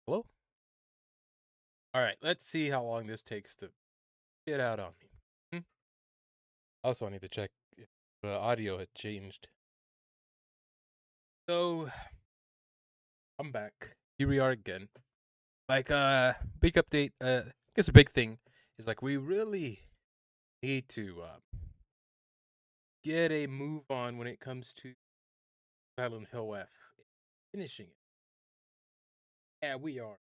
Hello? Alright, let's see how long this takes to get out on me. Also, I need to check if the audio had changed. So, I'm back. Here we are again. Big update. I guess a big thing is we really need to get a move on when it comes to Silent Hill F. Finishing it. Yeah, we are.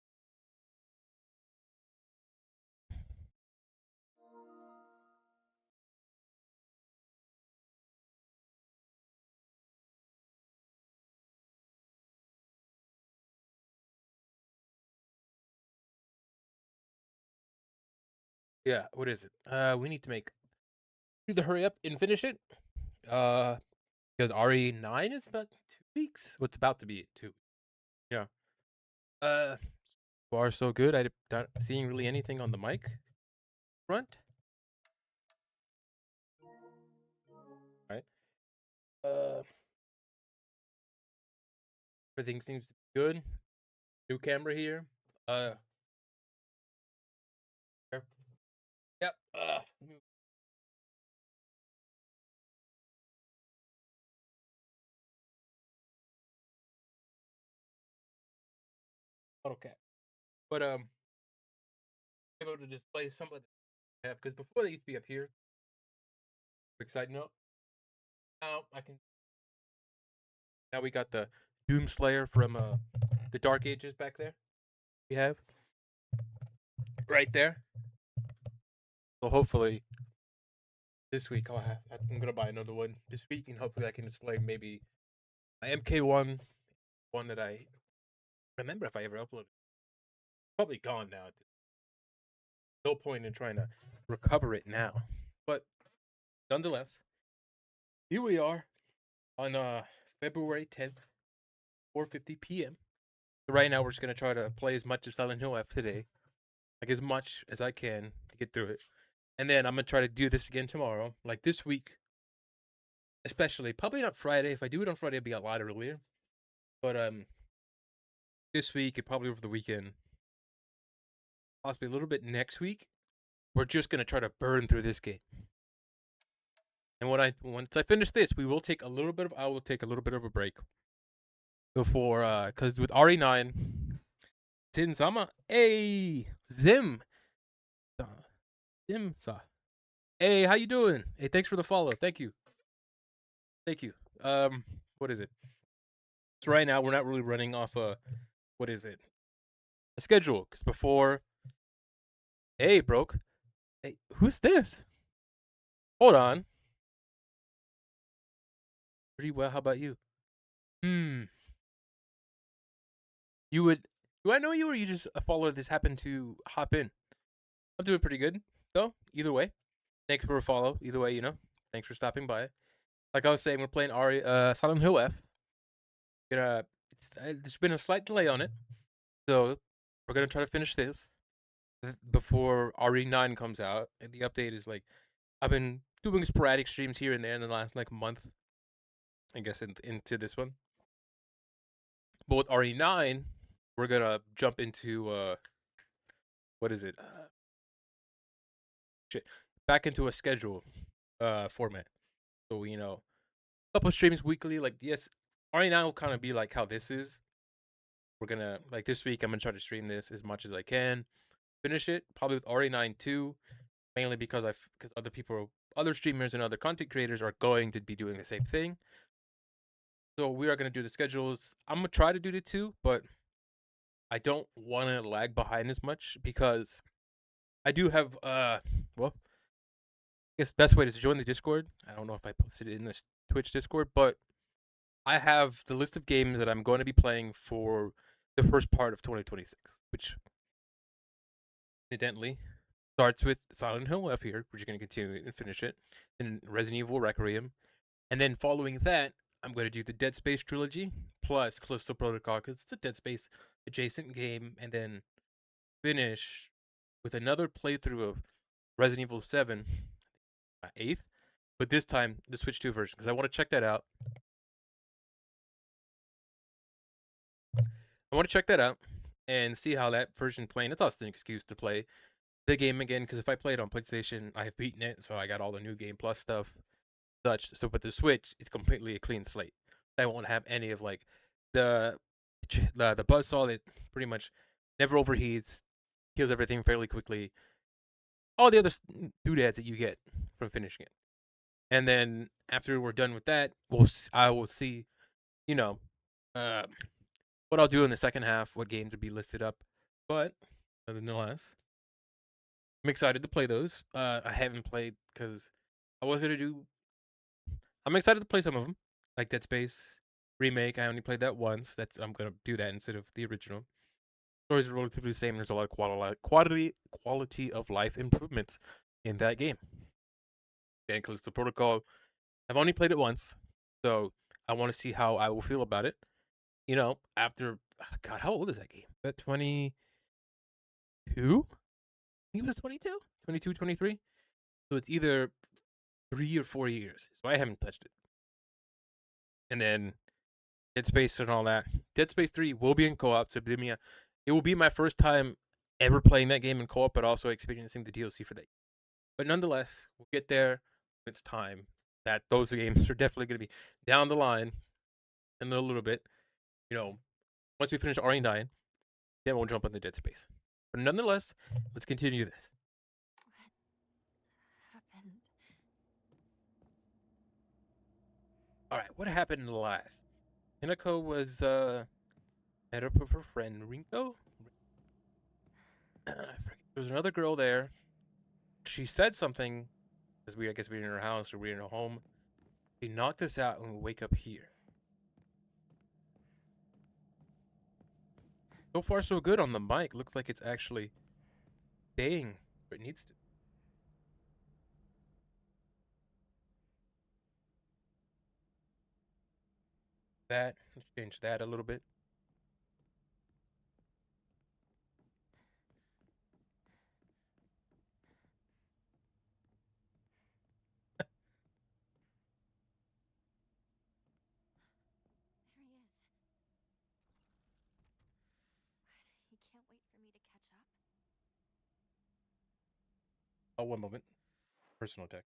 Yeah, what is it? We need to do the hurry up and finish it. Uh, because RE9 is about 2 weeks. What's about to be 2. Yeah. Uh, far so good. I'm not seeing really anything on the mic front. Right. Uh, everything seems to be good. New camera here. Uh, yep. Okay. But able to display some of the have because before they used to be up here. Quick side note. Now I can. Now we got the Doom Slayer from the Dark Ages back there. We have right there. So hopefully this week I'm gonna buy another one this week, and hopefully I can display maybe my MK1 one that I remember if I ever uploaded. Probably gone now. No point in trying to recover it now. But nonetheless, here we are on February 10th, 4:50 p.m. So right now we're just gonna try to play as much of Silent Hill F today, like as much as I can to get through it, and then I'm gonna try to do this again tomorrow, like this week, especially. Probably not Friday. If I do it on Friday, it'll be a lot earlier. But this week and probably over the weekend, possibly a little bit next week. We're just gonna try to burn through this game. And once I finish this, we will take a little bit of I will take a little bit of a break before because with RE9, Zinzama, hey Zim, Zimsa, hey, how you doing? Hey, thanks for the follow. Thank you. What is it? So right now we're not really running off what is it? A schedule because before, hey, broke. Hey, who's this? Hold on. Pretty well. How about you? Hmm. You would. Do I know you, or you just a follower this happened to hop in? I'm doing pretty good. So either way, thanks for a follow. Either way, thanks for stopping by. Like I was saying, we're playing Silent Hill F. There's been a slight delay on it, so we're gonna try to finish this before RE9 comes out. And the update is I've been doing sporadic streams here and there in the last month, I guess, into this one. But with RE9, we're gonna jump into what is it? Shit, back into a schedule format. So a couple streams weekly. Like yes, RE9 will kind of be like how this is. We're gonna this week. I'm gonna try to stream this as much as I can. Finish it probably with RE9 too, mainly because other streamers and other content creators are going to be doing the same thing. So we are gonna do the schedules. I'm gonna try to do the two, but I don't want to lag behind as much because I do have well, I guess the best way is to join the Discord. I don't know if I posted it in this Twitch Discord, but I have the list of games that I'm going to be playing for the first part of 2026, which incidentally starts with Silent Hill F here, which you're going to continue and finish it, and Resident Evil Requiem, and then following that, I'm going to do the Dead Space trilogy plus Callisto Protocol because it's a Dead Space adjacent game, and then finish with another playthrough of Resident Evil 7, 8th, but this time the Switch 2 version because I want to check that out. I want to check that out and see how that version playing. It's also an excuse to play the game again because if I play it on PlayStation, I have beaten it, so I got all the new game plus stuff, such. So, but the Switch, it's completely a clean slate. I won't have any of like the the buzzsaw that pretty much never overheats, kills everything fairly quickly. All the other doodads that you get from finishing it, and then after we're done with that, I will see, you know, uh, what I'll do in the second half, what games would be listed up. But nonetheless, I'm excited to play those. I haven't played because I was gonna do. I'm excited to play some of them, like Dead Space remake. I only played that once. I'm gonna do that instead of the original. Stories are relatively the same. There's a lot of quality of life improvements in that game. That includes the protocol. I've only played it once, so I want to see how I will feel about it. After God, how old is that game? That 22? He was 22, 22, 23. So it's either 3 or 4 years. So I haven't touched it. And then Dead Space and all that. Dead Space 3 will be in co-op, so it will be my first time ever playing that game in co-op, but also experiencing the DLC for that. But nonetheless, we'll get there when it's time. That those games are definitely going to be down the line in a little bit. Once we finish RE9, then we'll jump into Dead Space. But nonetheless, let's continue this. What happened? All right, what happened in the last? Hinako was met up with her friend Rinko. I forget. There was another girl there. She said something because I guess we were in her house or we were in her home. She knocked us out and we wake up here. So far, so good on the mic. Looks like it's actually staying where it needs to. Let's change that a little bit. There he is. What? He can't wait for me to catch up? Oh, one moment. Personal tech.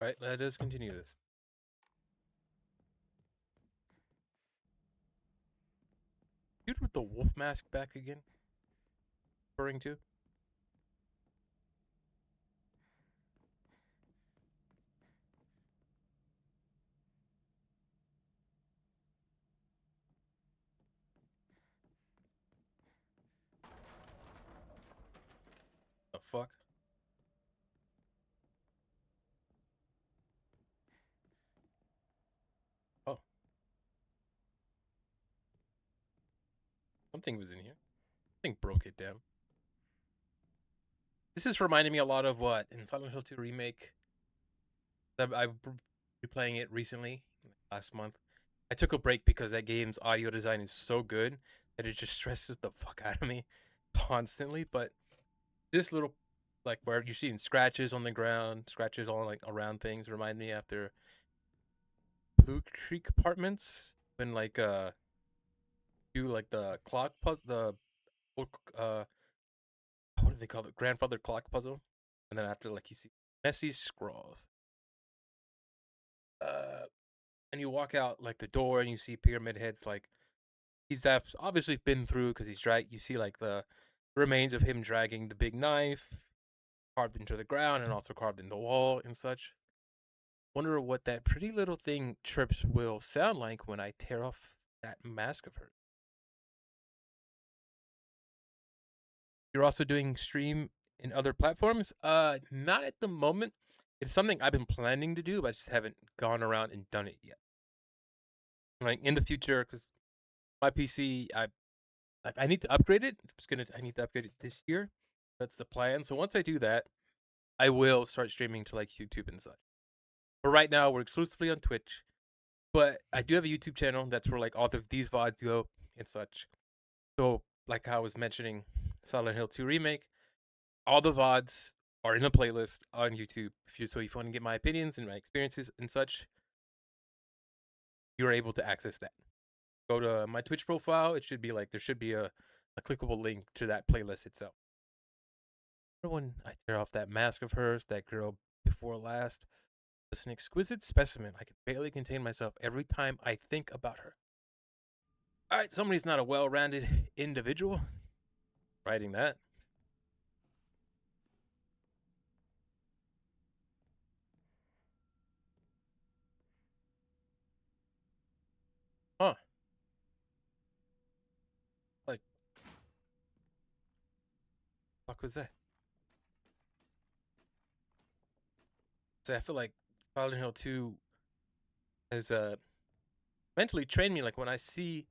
All right, let us continue this. Dude with the wolf mask back again? Referring to? The fuck? Oh, something was in here. Something broke it down. This is reminding me a lot of what in Silent Hill 2 remake. I've been replaying it recently, last month. I took a break because that game's audio design is so good that it just stresses the fuck out of me constantly. But this little, like where you're seeing scratches on the ground, scratches all like around things, remind me after Blue Creek Apartments when do like the clock puzzle, the what do they call it, grandfather clock puzzle, and then after like you see messy scrawls. Uh, and you walk out like the door and you see Pyramid Head's like he's obviously been through because he's drag. You see like the remains of him dragging the big knife carved into the ground and also carved in the wall and such. Wonder what that pretty little thing Trips will sound like when I tear off that mask of hers. You're also doing stream in other platforms? Not at the moment. It's something I've been planning to do, but I just haven't gone around and done it yet. Like in the future, because my PC, I need to upgrade it. I need to upgrade it this year. That's the plan. So once I do that, I will start streaming to like YouTube and such. But right now, we're exclusively on Twitch. But I do have a YouTube channel that's where like all of these VODs go and such. So like I was mentioning, Silent Hill 2 remake, all the VODs are in a playlist on YouTube. So if you want to get my opinions and my experiences and such, you're able to access that. Go to my Twitch profile. It should be like there should be a clickable link to that playlist itself. When I tear off that mask of hers, that girl before last was an exquisite specimen. I can barely contain myself every time I think about her. All right, somebody's not a well-rounded individual. Writing that. Huh. Like, fuck was that? So I feel like Silent Hill 2 has mentally trained me. Like when I see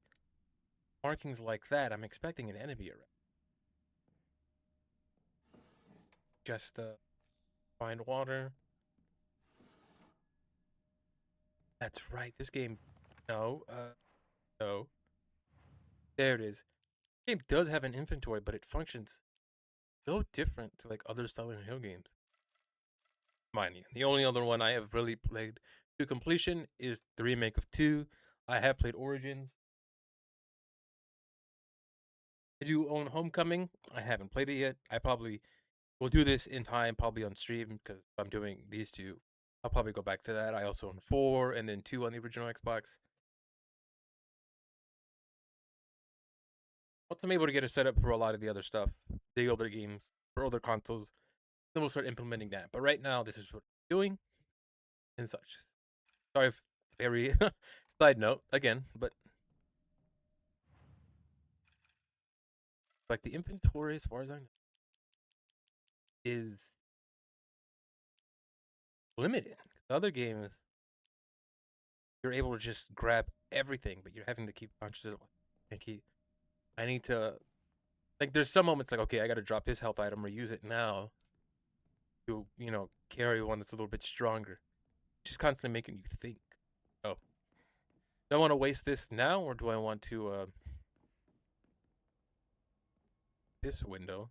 markings like that, I'm expecting an enemy around. Just find water. That's right. This game, no, no. There it is. This game does have an inventory, but it functions so different to like other Silent Hill games. Mind you, the only other one I have really played to completion is the remake of 2. I have played Origins. I do own Homecoming. I haven't played it yet. I probably will do this in time, probably on stream, because I'm doing these two. I'll probably go back to that. I also own 4 and then 2 on the original Xbox. Once I'm able to get a setup for a lot of the other stuff, the older games, for other consoles, then we'll start implementing that. But right now, this is what I'm doing and such. Sorry, very side note again, but like the inventory, as far as I know, is limited. Other games, you're able to just grab everything, but you're having to keep conscious of like, I need to like. There's some moments like, okay, I got to drop this health item or use it now to carry one that's a little bit stronger. Just constantly making you think. Oh, do I want to waste this now, or do I want to this window?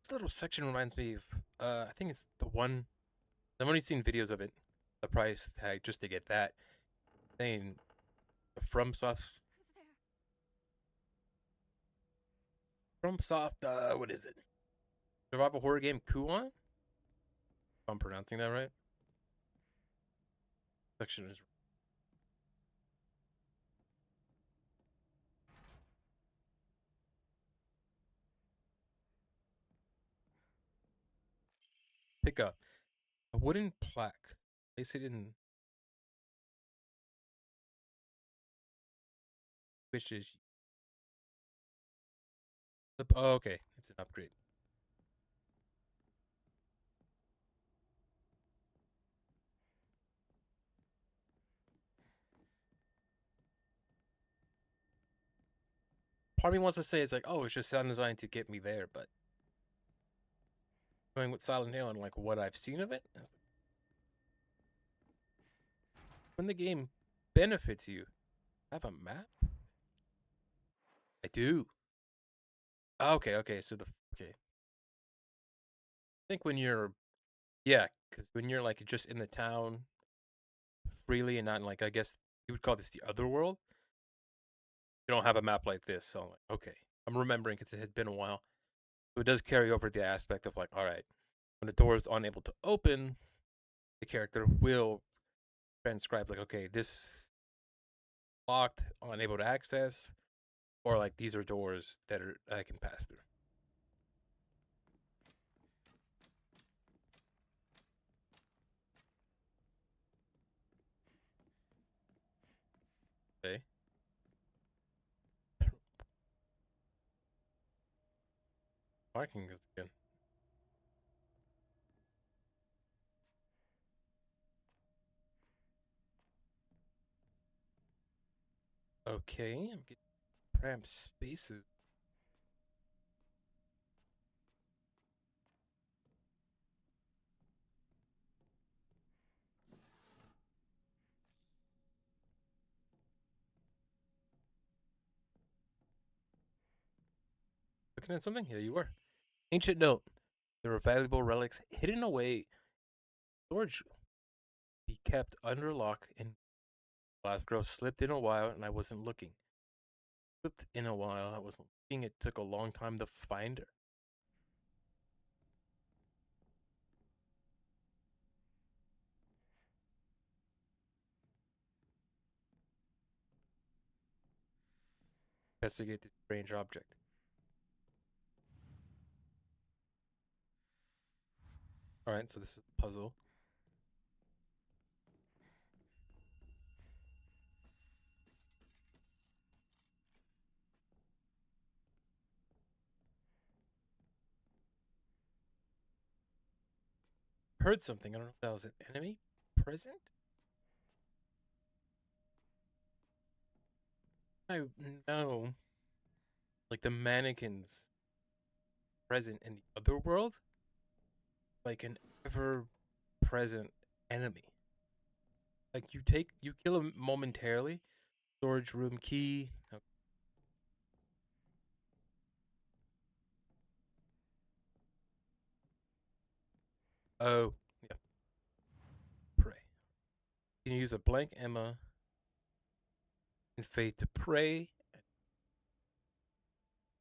This little section reminds me of I think it's the one. I've only seen videos of it. The price tag just to get that. Saying FromSoft. Who's there? FromSoft. What is it? Survival horror game Kuon. If I'm pronouncing that right. Section is pick up a wooden plaque. Place it in which is the oh, okay. It's an upgrade. Part of me wants to say it's like, oh, it's just sound design to get me there, but going with Silent Hill and like what I've seen of it, when the game benefits you, have a map. I do. Okay, okay. So the okay. I think when you're yeah, because when you're like just in the town freely and not in, like I guess you would call this the other world. You don't have a map like this, so I'm like, okay, I'm remembering because it had been a while. So it does carry over the aspect of like, all right, when the door is unable to open, the character will transcribe like, okay, this locked, unable to access, or like these are doors that I can pass through. Okay. Parking is again. Okay, I'm getting cramped spaces. Looking at something? Yeah, you were. Ancient note. There were valuable relics hidden away. Storage be kept under lock and glass girl slipped in a while and I wasn't looking. Slipped in a while, I wasn't looking. It took a long time to find her. Investigate the strange object. Alright, so this is the puzzle. Heard something. I don't know if that was an enemy present. I know. Like the mannequins present in the other world? Like an ever present enemy. Like you kill him momentarily. Storage room key. Oh, yeah. Pray. You can use a blank Emma and faith to pray.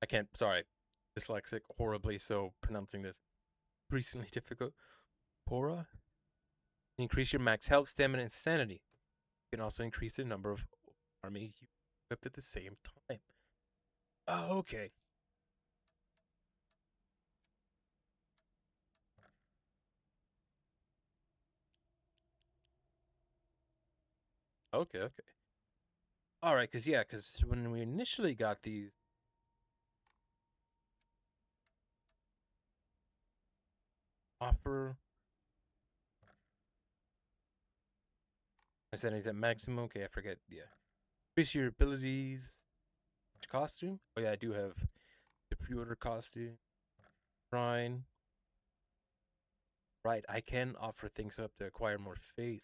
I can't, sorry. Dyslexic horribly, so pronouncing this recently difficult. Pora. Increase your max health, stamina, and sanity. You can also increase the number of army you equipped at the same time. Oh, okay. Okay. All right, because when we initially got these, offer. I said he's at maximum. Okay, I forget. Yeah. Increase your abilities. Costume. Oh yeah, I do have the pre-order costume. Shrine. Right, I can offer things up to acquire more faith.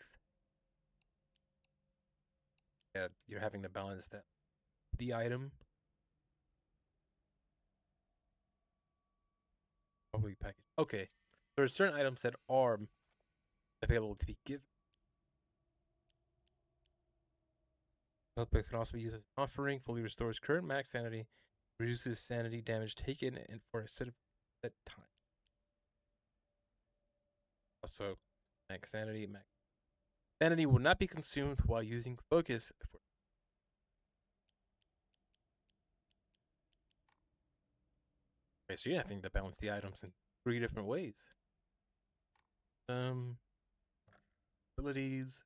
Yeah, you're having to balance that. The item. Probably package. Okay. There are certain items that are available to be given. But can also be used as an offering. Fully restores current max sanity. Reduces sanity damage taken and for a set time. Also, max sanity. Max sanity will not be consumed while using focus. Okay, so you're having to balance the items in 3 different ways. Abilities.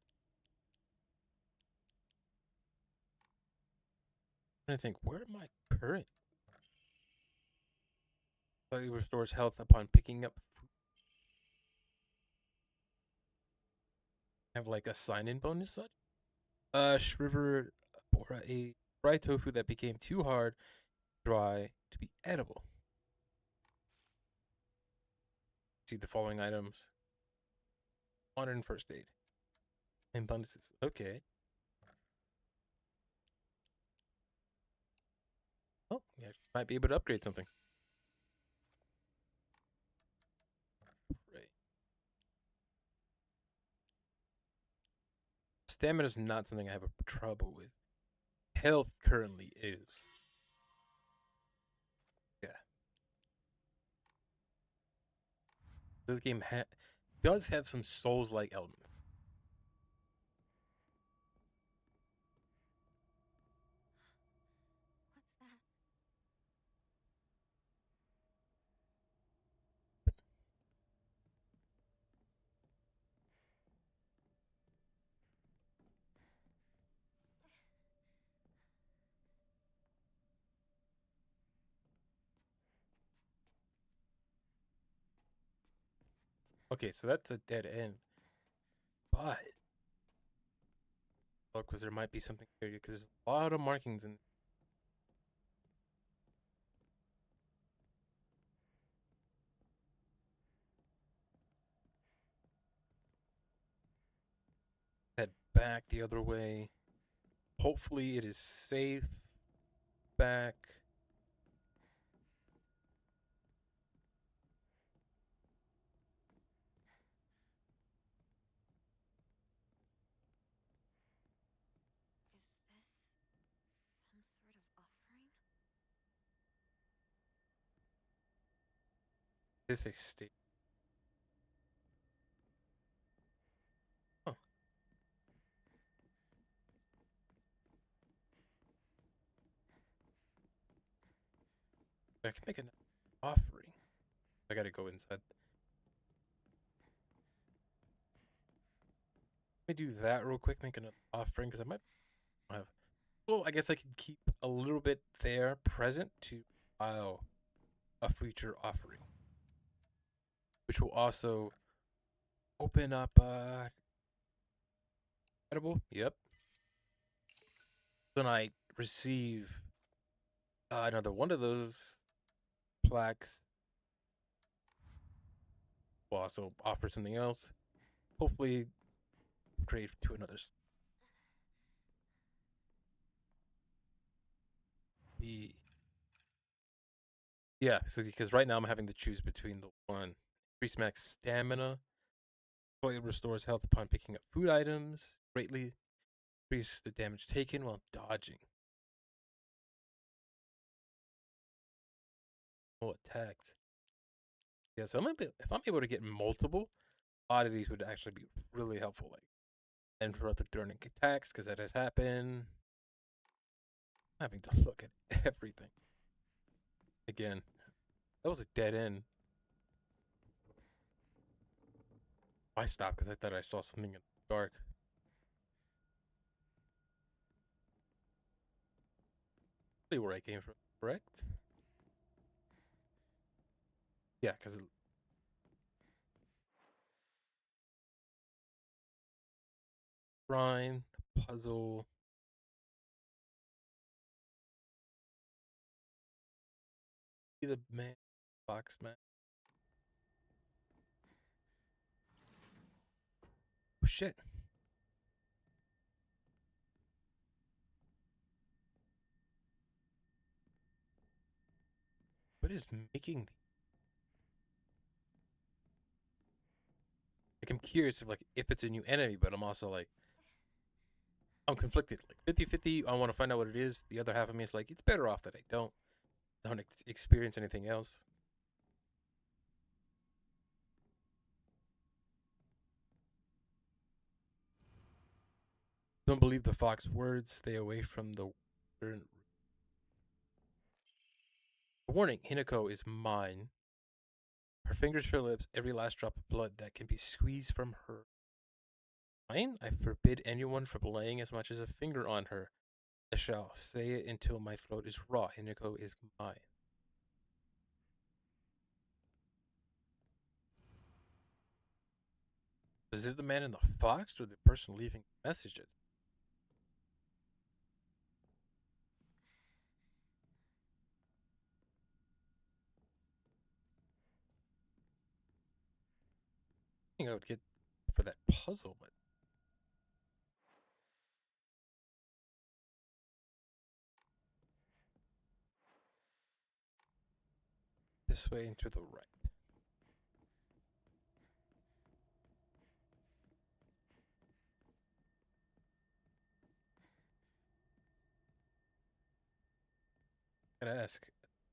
I think where am I current? Slightly restores health upon picking up. Have like a sign-in bonus such. Shriver or a dry tofu that became too hard, dry to be edible. See the following items. Modern first aid. And bonuses. Okay. Oh, yeah, might be able to upgrade something. Right. Stamina is not something I have a trouble with. Health currently is. Yeah. This game does have some Souls-like elements. What's that? Okay, so that's a dead end. But look, because there might be something here because there's a lot of markings and head back the other way. Hopefully it is safe. Back. This a state. Oh, I can make an offering. I gotta go inside. Let me do that real quick. Make an offering because I might have. Well, I guess I can keep a little bit there present to file a future offering, which will also open up edible. Yep. Then I receive another one of those plaques. Will also offer something else. Hopefully, create to another. Yeah, so because right now I'm having to choose between the one increase max stamina, slightly restores health upon picking up food items, greatly increase the damage taken while dodging. Oh, attacked. Yeah, so if I'm able to get multiple, a lot of these would actually be really helpful. Like, and for other during attacks, because that has happened. I'm having to look at everything again. That was a dead end. I stopped because I thought I saw something in the dark. See where I came from, correct? Yeah, because shrine, puzzle. See the man, box man. Oh shit! What is making? Like, I'm curious if it's a new enemy, but I'm also like I'm conflicted. Like 50-50, I want to find out what it is. The other half of me is like it's better off that I don't experience anything else. Don't believe the fox words. Stay away from the warning. Hinako is mine. Her fingers, her lips, every last drop of blood that can be squeezed from her. Mine? I forbid anyone from laying as much as a finger on her. I shall say it until my throat is raw. Hinako is mine. Is it the man in the fox or the person leaving messages? I think I would get for that puzzle, but this way and to the right. Gotta ask.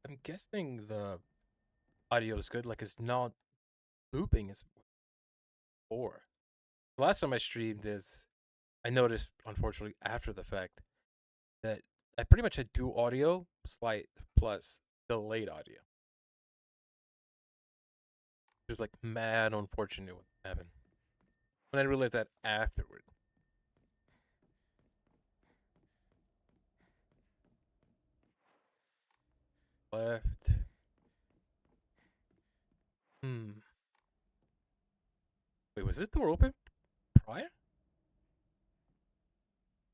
I'm guessing the audio is good. Like it's not looping as before. The last time I streamed is I noticed, unfortunately, after the fact that I pretty much had dual audio, slight plus delayed audio. It was like mad unfortunate what happened. When I realized that afterward. Left. Hmm. Wait, was this door open prior?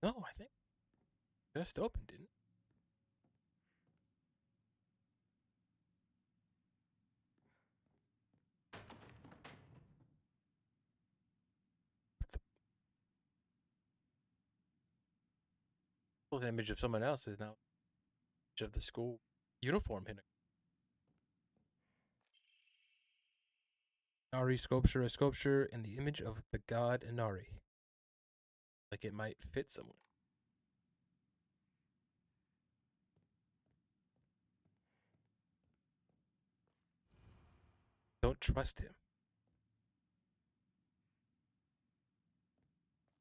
No, I think it just opened, didn't it? The was an image of someone else is now image of the school uniform in it. Nari sculpture, a sculpture in the image of the god Nari. Like it might fit somewhere. don't trust him.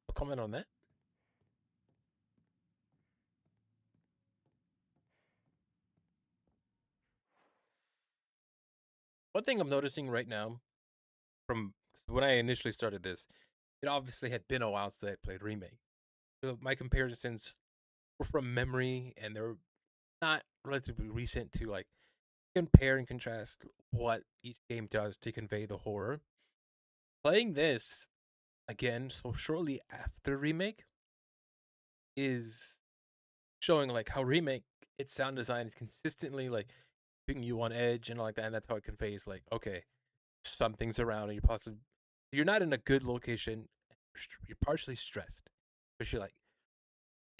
A comment on that? One thing I'm noticing right now from when I initially started this, it obviously had been a while since I played Remake. So my comparisons were from memory and they're not relatively recent to like compare and contrast what each game does to convey the horror. Playing this again so shortly after Remake is showing like how Remake its sound design is consistently like putting you on edge and like that, and that's how it conveys like, okay, something's around and you're not in a good location, you're partially stressed, but you're like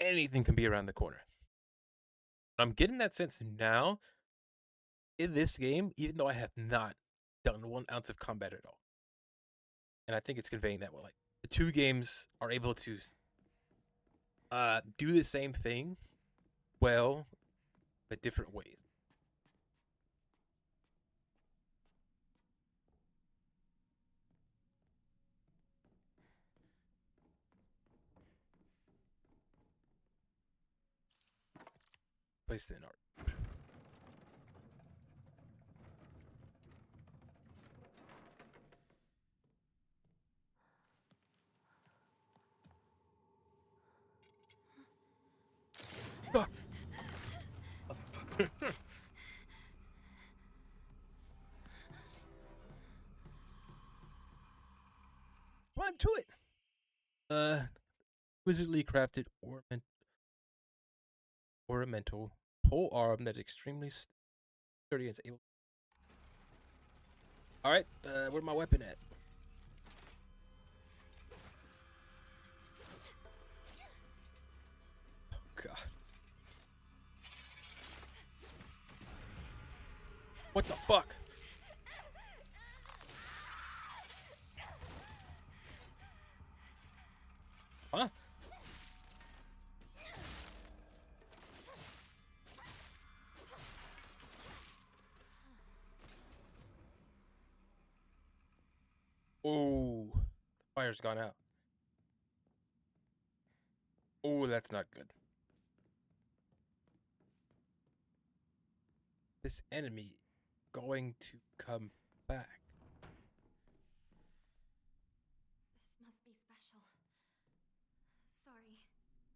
anything can be around the corner. I'm getting that sense now in this game, even though I have not done 1 ounce of combat at all. And I think it's conveying that well. Like the two games are able to do the same thing well, but different ways. Placed in art. Ah! On to it. Exquisitely crafted ornamental pole arm that's extremely sturdy and is able. All right, where's my weapon at? Oh God! What the fuck? Huh? Oh, the fire's gone out. Oh, that's not good. This enemy going to come back. This must be special. Sorry.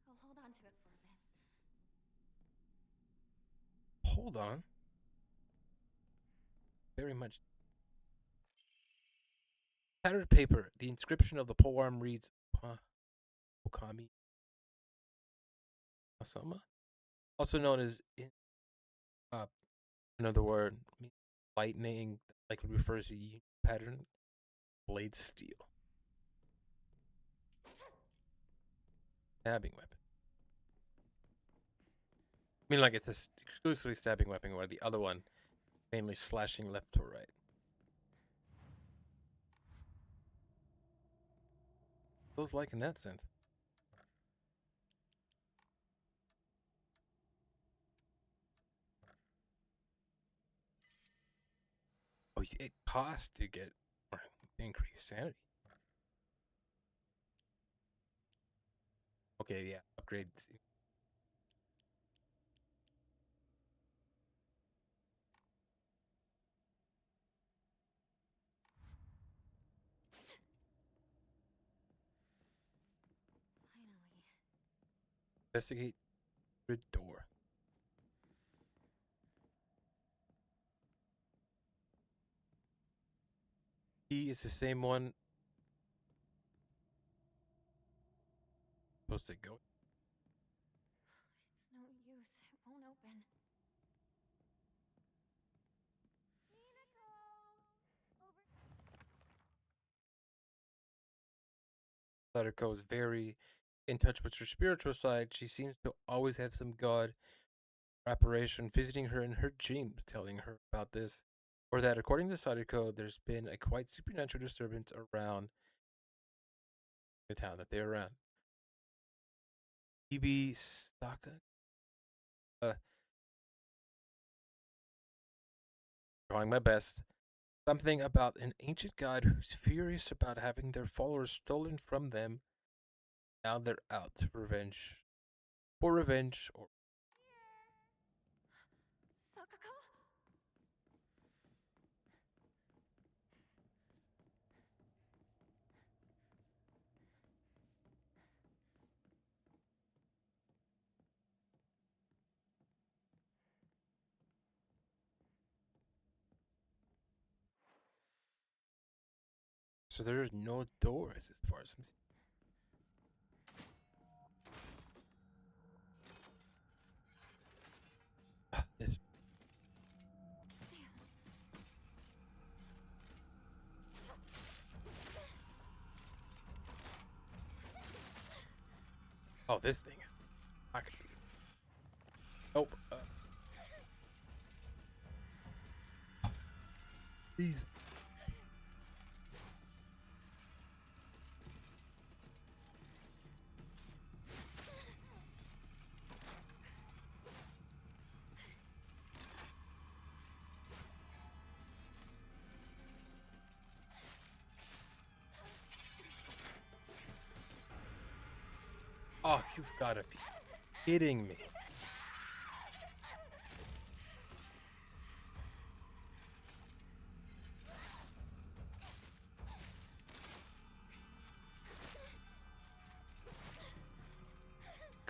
I'll hold on to it for a bit. Hold on. Very much. Tattered paper. The inscription of the polearm reads Okami Asama, also known as uh, another word, lightning, likely refers to the pattern blade steel. Stabbing weapon. I mean, like it's a exclusively stabbing weapon, where the other one mainly slashing left to right. Feels like in that sense. Oh, it costs to get increased sanity. Okay, yeah, upgrade. Finally. Investigate the door. Key is the same one. Supposed to go. It's no use. It won't open. Sadako is very in touch with her spiritual side. She seems to always have some god apparition visiting her in her dreams, telling her about this. Or that, according to Sadako, there's been a quite supernatural disturbance around the town that they're around. Ibi Saka? Uh, trying my best. Something about an ancient god who's furious about having their followers stolen from them. Now they're out to revenge. For revenge, or Sakako? so there's no doors as far as I'm seeing. This. Oh, this thing is. I could. Nope. Please. Oh, you've got to be kidding me.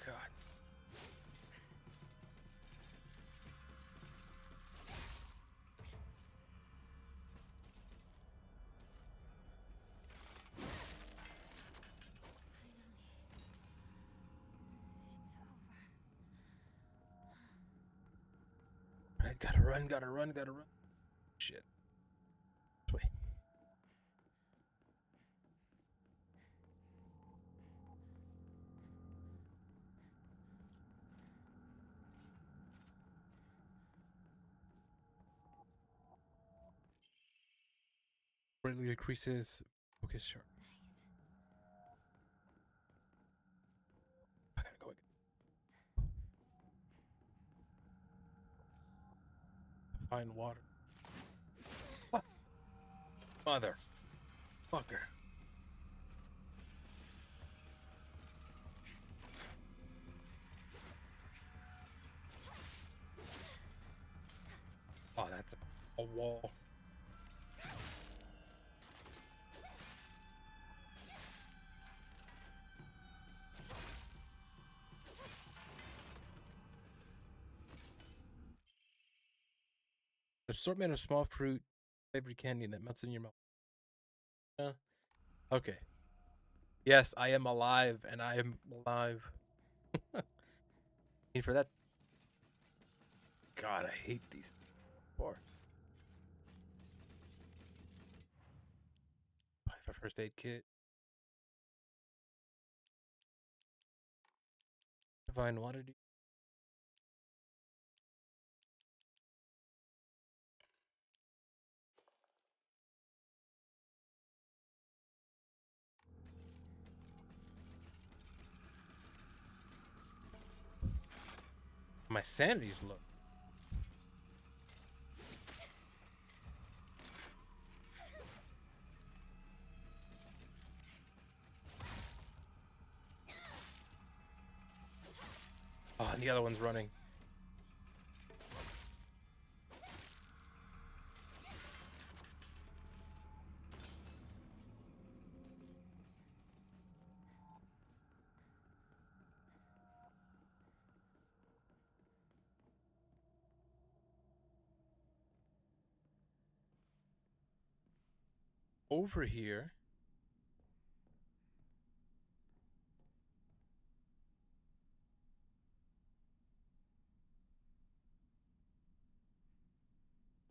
God. Right, gotta run, gotta run, gotta run. Shit. Wait. Greatly decreases focus sharp. I gotta go again. Find water. Ah, motherfucker. Oh, that's a wall. Assortment of small fruit, flavored candy that melts in your mouth. Okay. Yes, I am alive, and I am alive. And for that, God, I hate these. Bar. Buy a first aid kit. Divine water. My sanity's low. Oh, and the other one's running. Over here.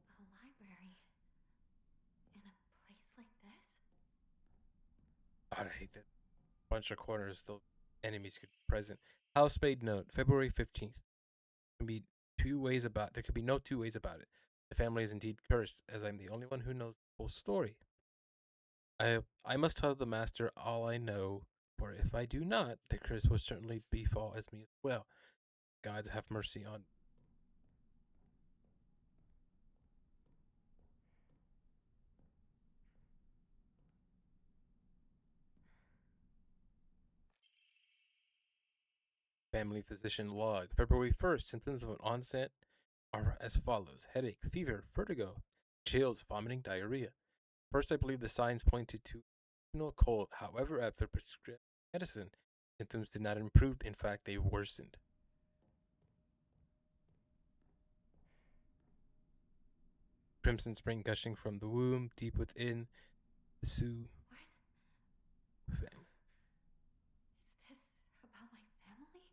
A library? In a place like this? God, I hate that. Bunch of corners, the enemies could be present. House made note, February 15th. There could be no two ways about it. The family is indeed cursed, as I'm the only one who knows the whole story. I must tell the master all I know, for if I do not, the curse will certainly befall as me as well. Gods have mercy on me. Family physician log. February 1st, symptoms of an onset are as follows: headache, fever, vertigo, chills, vomiting, diarrhea. First, I believe the signs pointed to seasonal cold. However, after prescribed medicine, symptoms did not improve. In fact, they worsened. Crimson spring gushing from the womb, deep within the Sioux What? family. Is this about my family?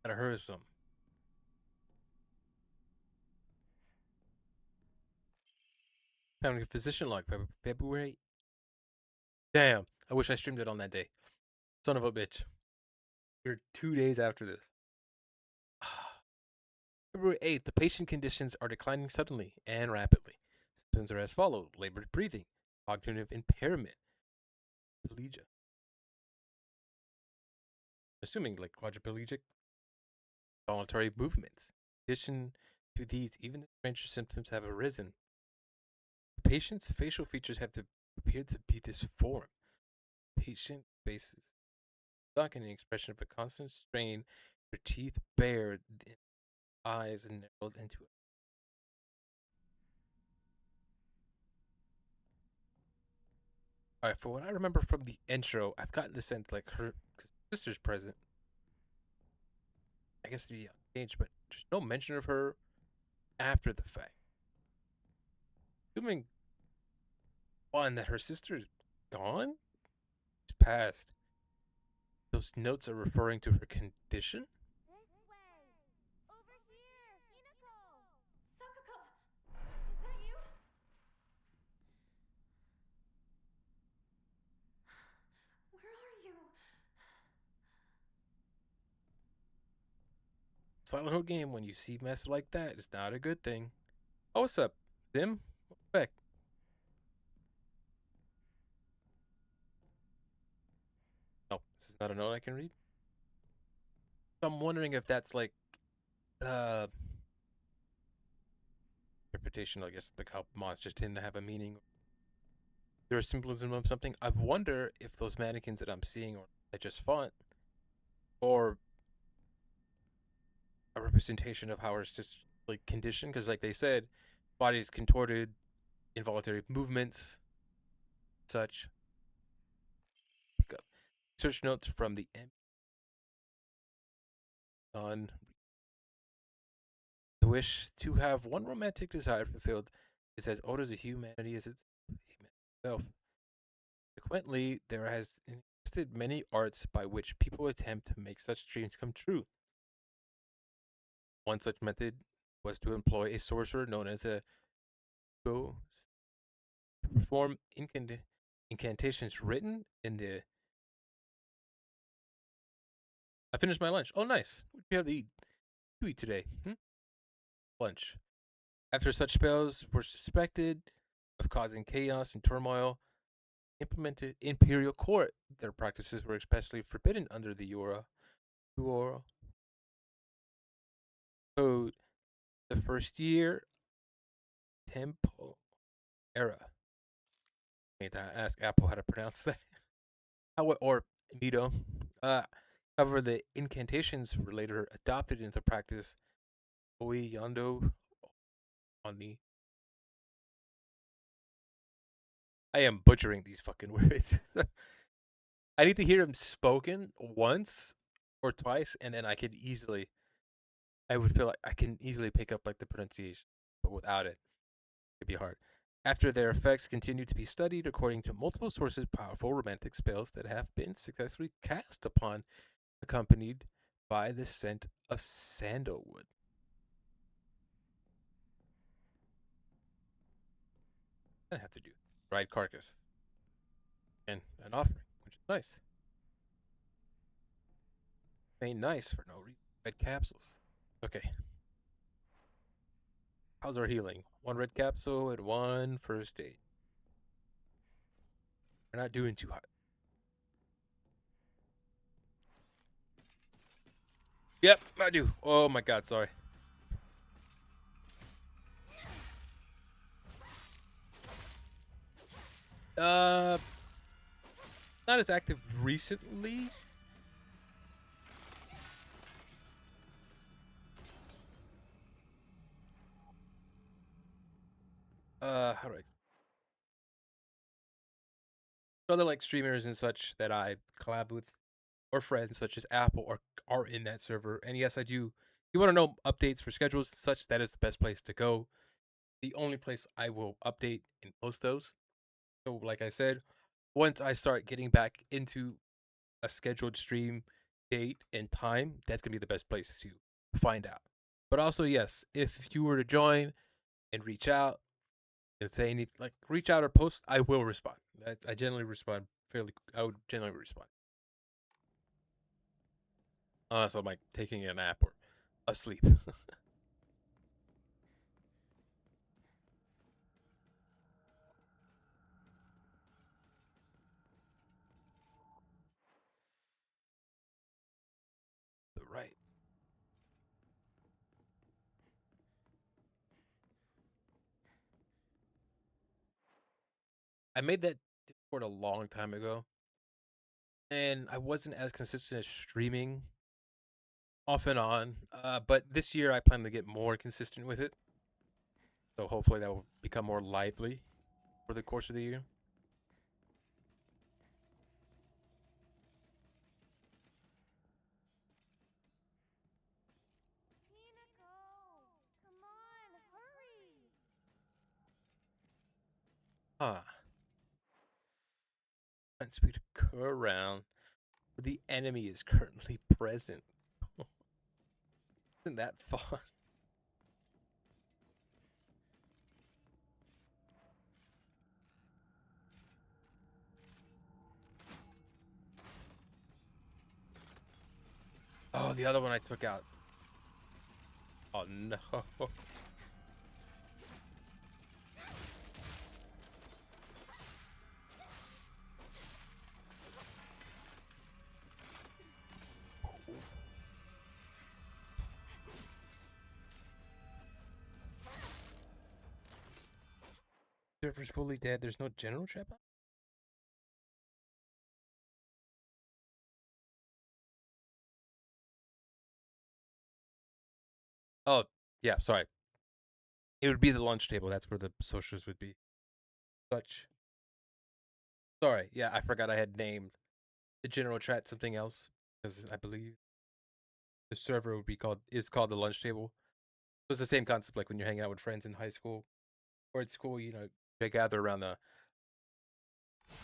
Gotta hurry some. Family physician log, February. Damn, I wish I streamed it on that day. Son of a bitch. We're 2 days after this. February 8th, the patient conditions are declining suddenly and rapidly. Symptoms are as follows: labored breathing, cognitive impairment, quadriplegia. Assuming like quadriplegic, voluntary movements. In addition to these, even the stranger symptoms have arisen. The patient's facial features have appeared to be disformed. Patient faces stuck in an expression of a constant strain, their teeth bared, eyes narrowed into it. Alright, for what I remember from the intro, I've gotten the sense like her sister's present. I guess the age, but there's no mention of her after the fact. Assuming one that her sister's gone, it's past. Those notes are referring to her condition. This way! Over here! Hinako! Sakuko! Is that you? Where are you? Silent Hill game, when you see mess like that, it's not a good thing. Oh, what's up, Zim? Back. Oh, this is not a note I can read. I'm wondering if that's like interpretation, I guess, like how monsters tend to have a meaning. There's symbolism of something. I wonder if those mannequins that I'm seeing are just font or a representation of how our just like condition. Because, like they said, bodies contorted, involuntary movements, such. Pick up search notes from the on. The wish to have one romantic desire fulfilled is as old as the humanity is itself. Consequently, there has existed many arts by which people attempt to make such dreams come true. One such method was to employ a sorcerer known as a ghost to perform incantations written in the. I finished my lunch. Oh, nice. What do you have to eat today? Lunch. After such spells were suspected of causing chaos and turmoil, implemented imperial court. Their practices were especially forbidden under the Uora Code. The first year, Temple era. I need to ask Apple how to pronounce that. How or Mito. Uh, However, the incantations were later adopted into practice. Oi Yando Oni. I am butchering these fucking words. I need to hear them spoken once or twice, and then I would feel like I can easily pick up like the pronunciation, but without it, it'd be hard. After their effects continue to be studied according to multiple sources, powerful romantic spells that have been successfully cast upon, accompanied by the scent of sandalwood. I have to do dried carcass and an offering, which is nice. Ain't nice for no reason. Red capsules. Okay. How's our healing? One red capsule and one first aid. We're not doing too hot. Yep, I do. Oh my god, sorry. Uh, not as active recently. How do I? Other like streamers and such that I collab with, or friends such as Apple, are in that server. And yes, I do. You want to know updates for schedules and such? That is the best place to go. The only place I will update and post those. So, like I said, once I start getting back into a scheduled stream date and time, that's gonna be the best place to find out. But also, yes, if you were to join and reach out and say anything, like reach out or post, I will respond. I generally respond fairly. I would generally respond unless I'm like taking a nap or asleep. Right. I made that Discord a long time ago, and I wasn't as consistent as streaming off and on. But this year I plan to get more consistent with it. So hopefully that will become more lively over the course of the year. Come on, hurry! Huh. Wants me to go around where the enemy is currently present. Isn't that fun? Oh, the other one I took out. Oh no. Server's fully dead. There's no general trap. Oh, yeah, sorry. It would be the lunch table. That's where the socials would be. Such. Sorry. Yeah, I forgot I had named the general chat something else because I believe the server would be called the lunch table. It was the same concept like when you're hanging out with friends in high school or at school. They gather around the. Oh,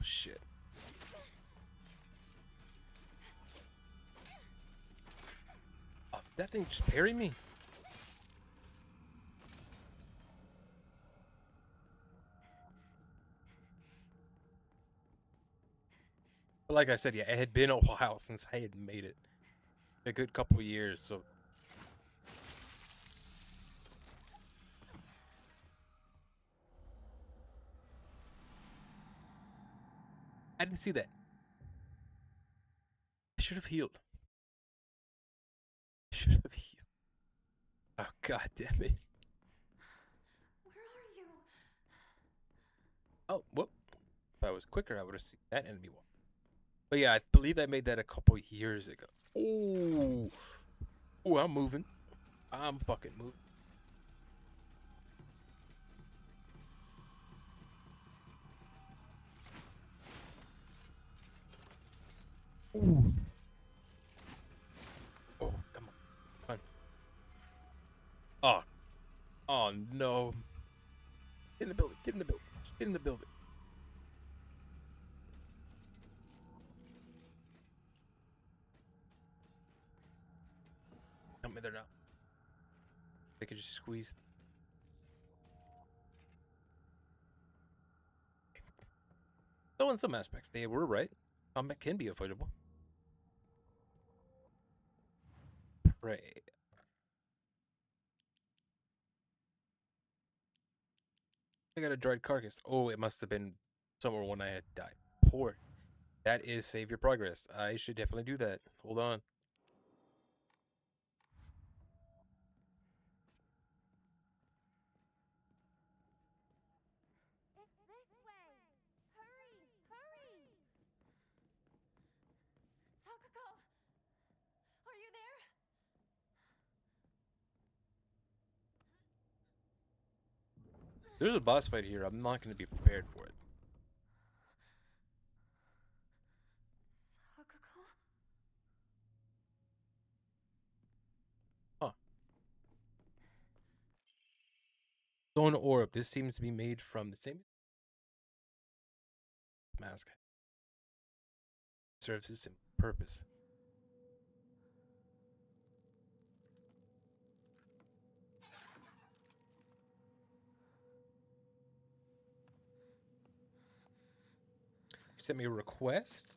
shit. Oh, that thing just parried me. But like I said, yeah, it had been a while since I had made it. A good couple years, so I didn't see that. I should have healed. I should have healed. Oh god damn it. Where are you? Oh, whoop. If I was quicker, I would have seen that enemy wall. But yeah, I believe I made that a couple years ago. Oh, oh, I'm moving. I'm fucking moving. Ooh. Oh, come on. Come on. Oh, oh no. Get in the building. Get in the building. Get in the building. Help me there now. They could just squeeze. Though in some aspects, they were right. Combat can be avoidable. Pray. I got a dried carcass. Oh, it must have been somewhere when I had died. Poor. That is save your progress. I should definitely do that. Hold on. It's this way! Hurry! Hurry! Sakuko! Are you there? There's a boss fight here. I'm not going to be prepared for it. Sakuko? Huh. Stone orb. This seems to be made from the same mask. Serves its purpose. You sent me a request?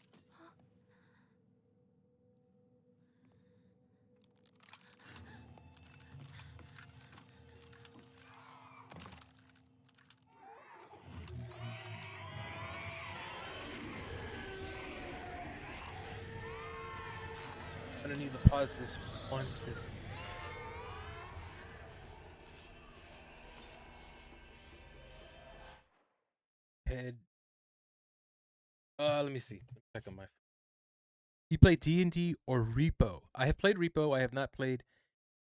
I'm gonna need to pause this once. This head. Let me see. Let me check on my. You play D&D or Repo? I have played Repo. I have not played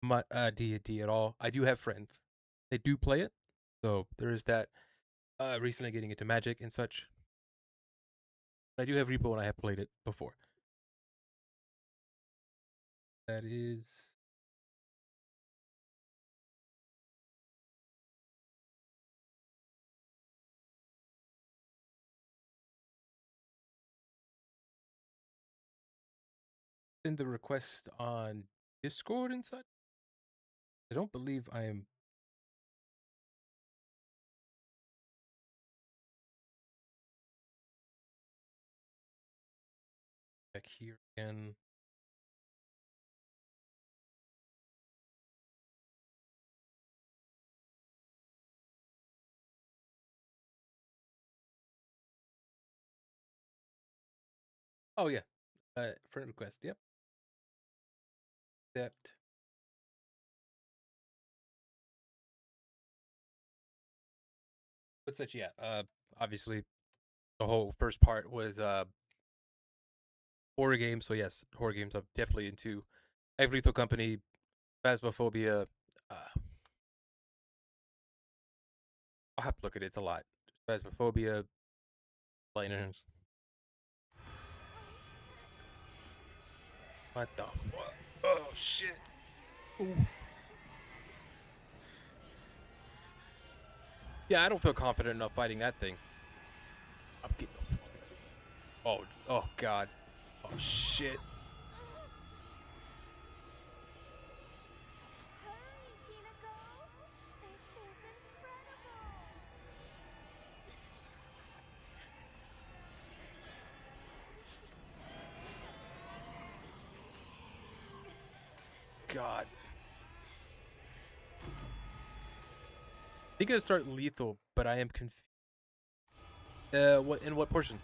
my D&D at all. I do have friends. They do play it, so there is that. Recently getting into Magic and such. I do have Repo and I have played it before. That is. Send the request on Discord and such. I don't believe I am. Back here again. Oh yeah, friend request. Yep. Accept. But such, yeah. Obviously, the whole first part was horror games. So yes, horror games. I'm definitely into. I have Lethal Company, Phasmophobia. I'll have to look at it. It's a lot. Phasmophobia, Lightners. What the fuck? Oh shit. Ooh. Yeah, I don't feel confident enough fighting that thing. I'm getting. Oh god. Oh shit. Hurry, Hinako! This is incredible! God. I think I start lethal, but I am confused. What in what portion?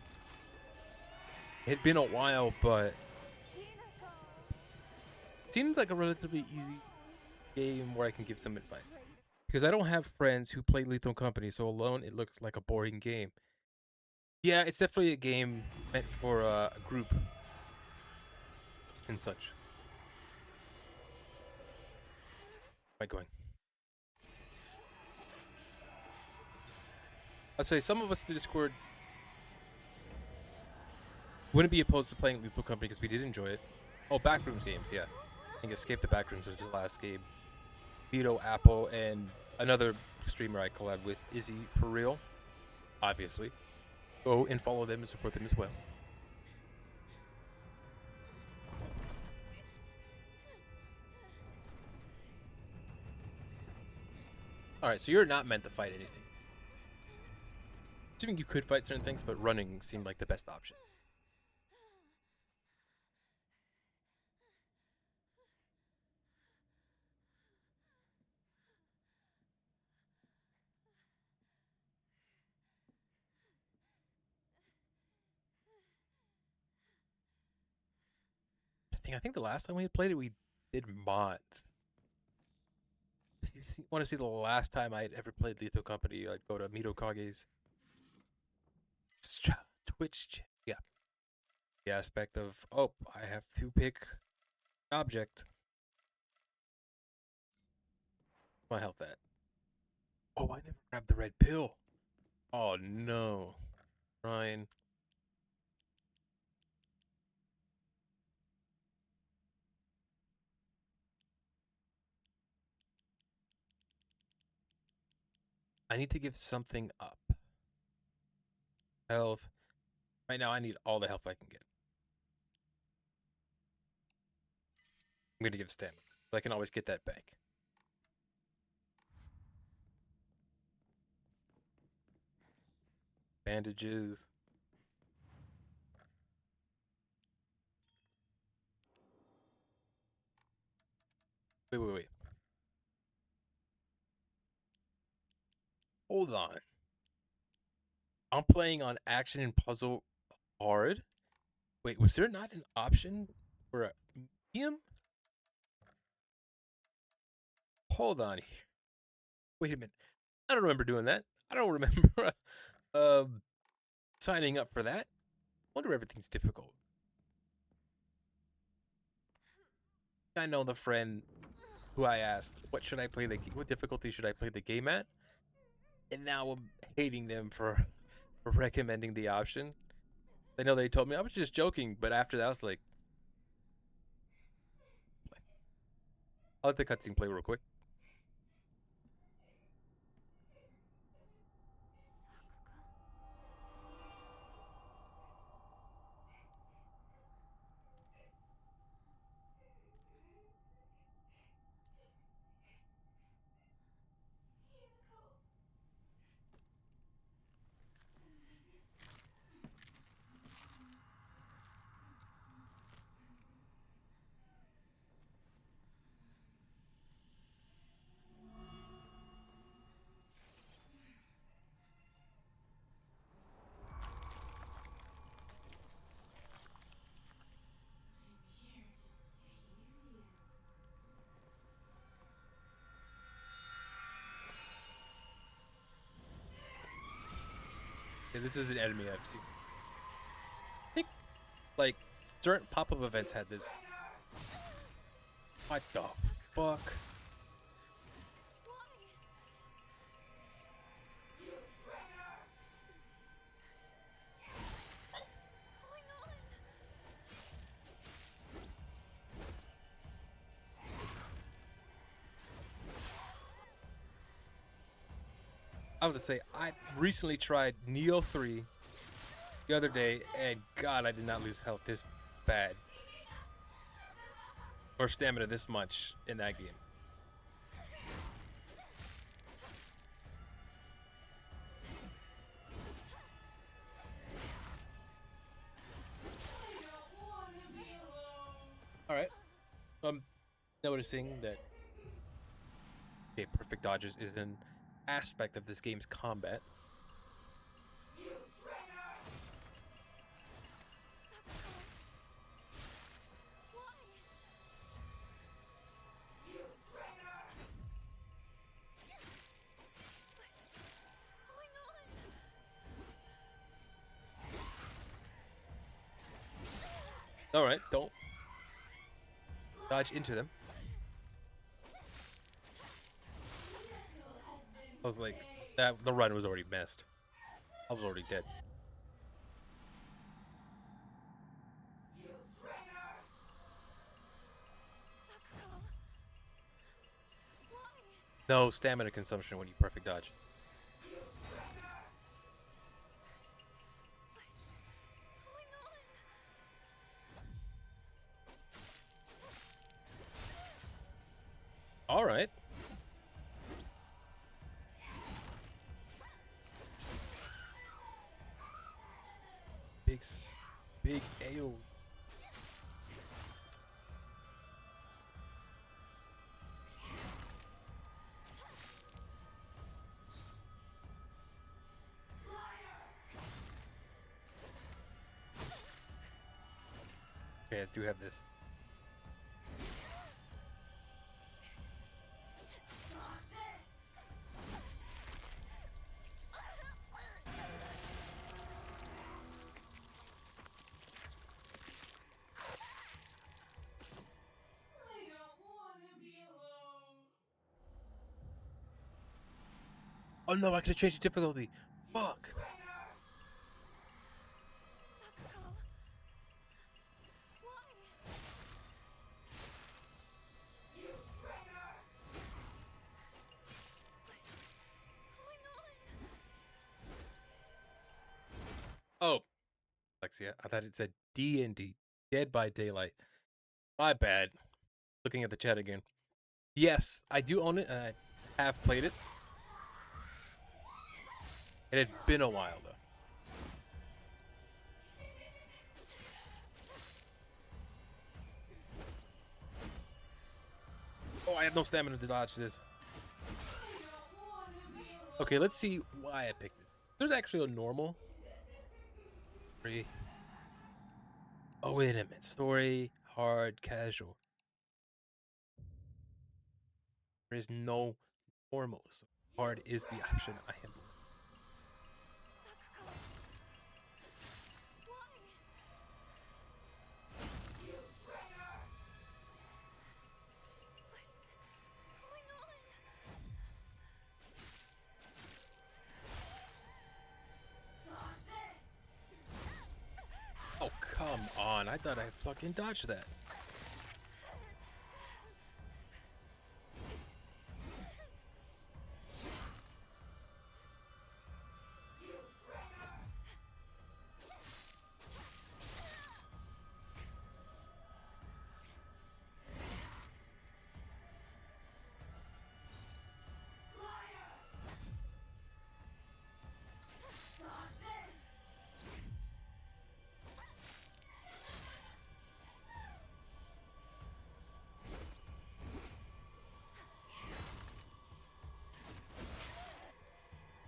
It had been a while, but Hinako! it seems like a relatively easy game where I can give some advice. Because I don't have friends who play Lethal Company, so alone it looks like a boring game. Yeah, it's definitely a game meant for a group and such. Am I going? I'd say some of us in the Discord wouldn't be opposed to playing Lethal Company because we did enjoy it. Oh, Backrooms games, yeah. I think Escape the Backrooms was the last game. Vito, Apple, and another streamer I collab with, Izzy for real. Obviously, go and follow them and support them as well. All right, so you're not meant to fight anything. Assuming you could fight certain things, but running seemed like the best option. I think the last time we played it, we did mods. If you want to see the last time I had ever played Lethal Company, I'd go to Mito Kage's Twitch. Yeah, the aspect of, oh, I have to pick object. My health at. Oh, I never grabbed the red pill. Oh no, Ryan. I need to give something up. Health. Right now, I need all the health I can get. I'm gonna give stamina. So I can always get that back. Bandages. Wait. Hold on. I'm playing on action and puzzle hard. Wait, was there not an option for a medium? Hold on here. Wait a minute. I don't remember doing that. I don't remember signing up for that. Wonder everything's difficult. I know the friend who I asked, what should I play the what difficulty should I play the game at? And now I'm hating them for recommending the option. I know they told me I was just joking, but after that I was like, I'll let the cutscene play real quick. Yeah, this is an enemy I've seen. I think like certain pop-up events had this. What the fuck? I was to say I recently tried Neo 3 the other day, and God, I did not lose health this bad or stamina this much in that game. All right, so I'm noticing that perfect dodges is an aspect of this game's combat. All right, don't dodge into them. I was like, that the run was already messed. I was already dead. No stamina consumption when you perfect dodge. All right. big AO. Okay, I do have this. Oh no, I could have changed the difficulty. Fuck. Sakuko. Why? What's going on? Oh, Alexia, I thought it said D&D, Dead by Daylight. My bad. Looking at the chat again. Yes, I do own it, and I have played it. It had been a while, though. Oh, I have no stamina to dodge this. Okay, let's see why I picked this. There's actually a normal. Free. Oh, wait a minute. Story, hard, casual. There is no normal, so hard is the option I am. Sakuko. Why? What's going on? Oh, come on. I thought I fucking dodged that.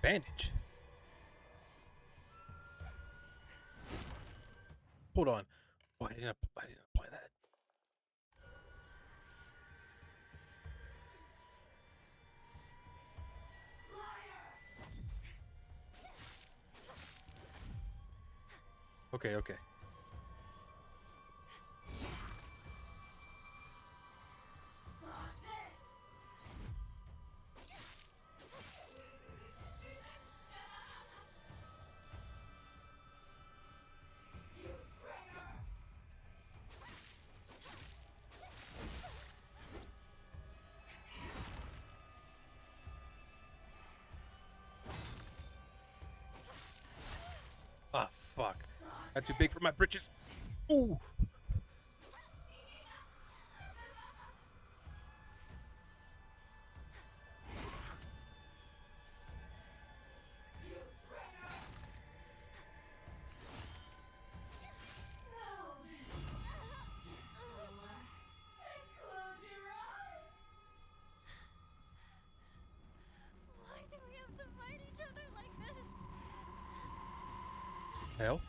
Bandage. Hold on. Oh, I didn't apply that. Okay, okay. Ah, fuck. That's too big for my britches. Ooh. Why do we have to fight each other like this? Hell.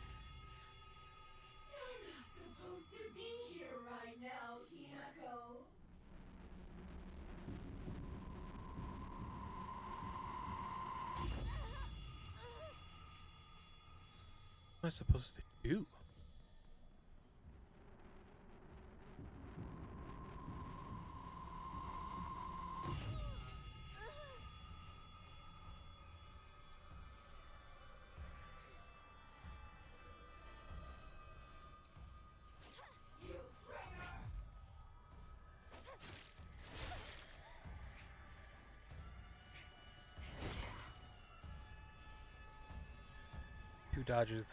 You're not supposed to be here right now, Hinako. What am I supposed to do? Two dodges.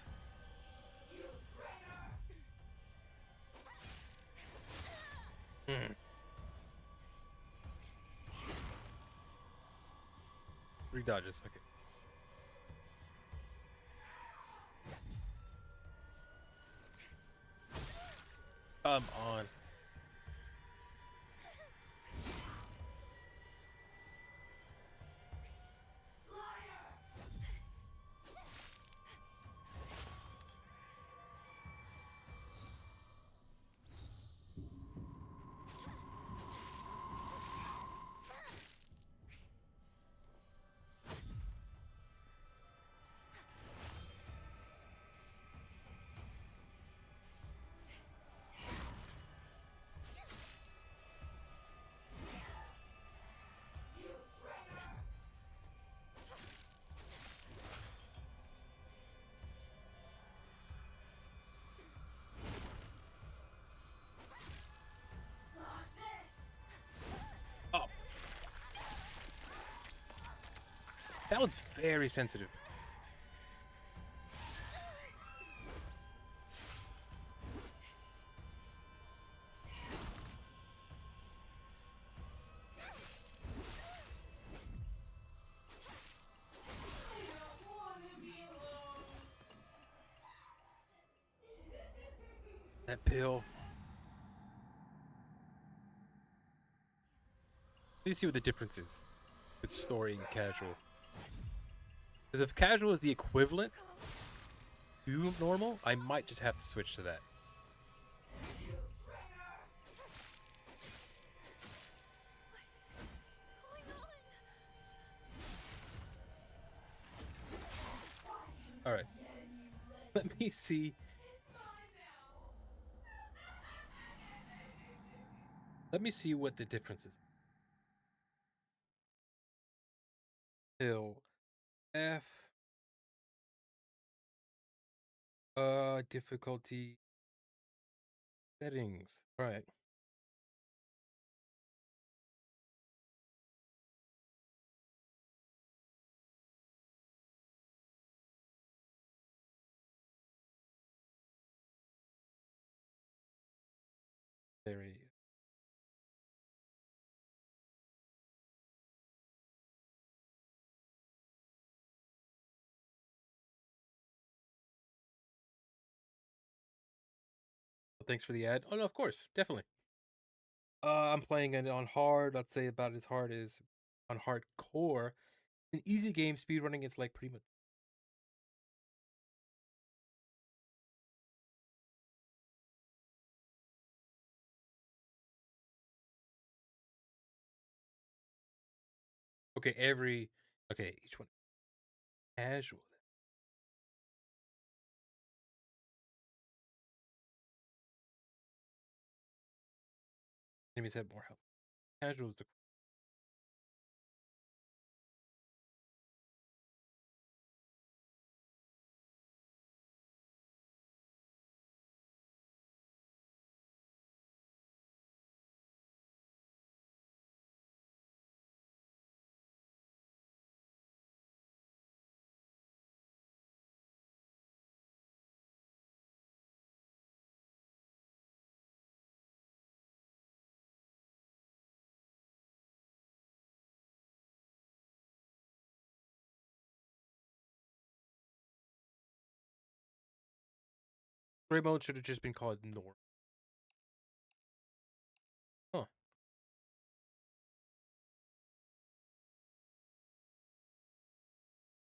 Hmm. Three dodges. Okay. Come on. Oh, that was very sensitive. That pill. Let me see what the difference is with story and casual. Because if casual is the equivalent to normal, I might just have to switch to that. Alright. Let me see. Let me see what the difference is. Pill F. Difficulty settings. Alright. Very. Thanks for the ad. Oh no, of course, definitely. I'm playing it on hard. I'd say about as hard as on hardcore. An easy game, speedrunning it's like pretty much. Okay, each one casual. Enemies have more health. Casual is the. Gray mode should have just been called norm. Huh.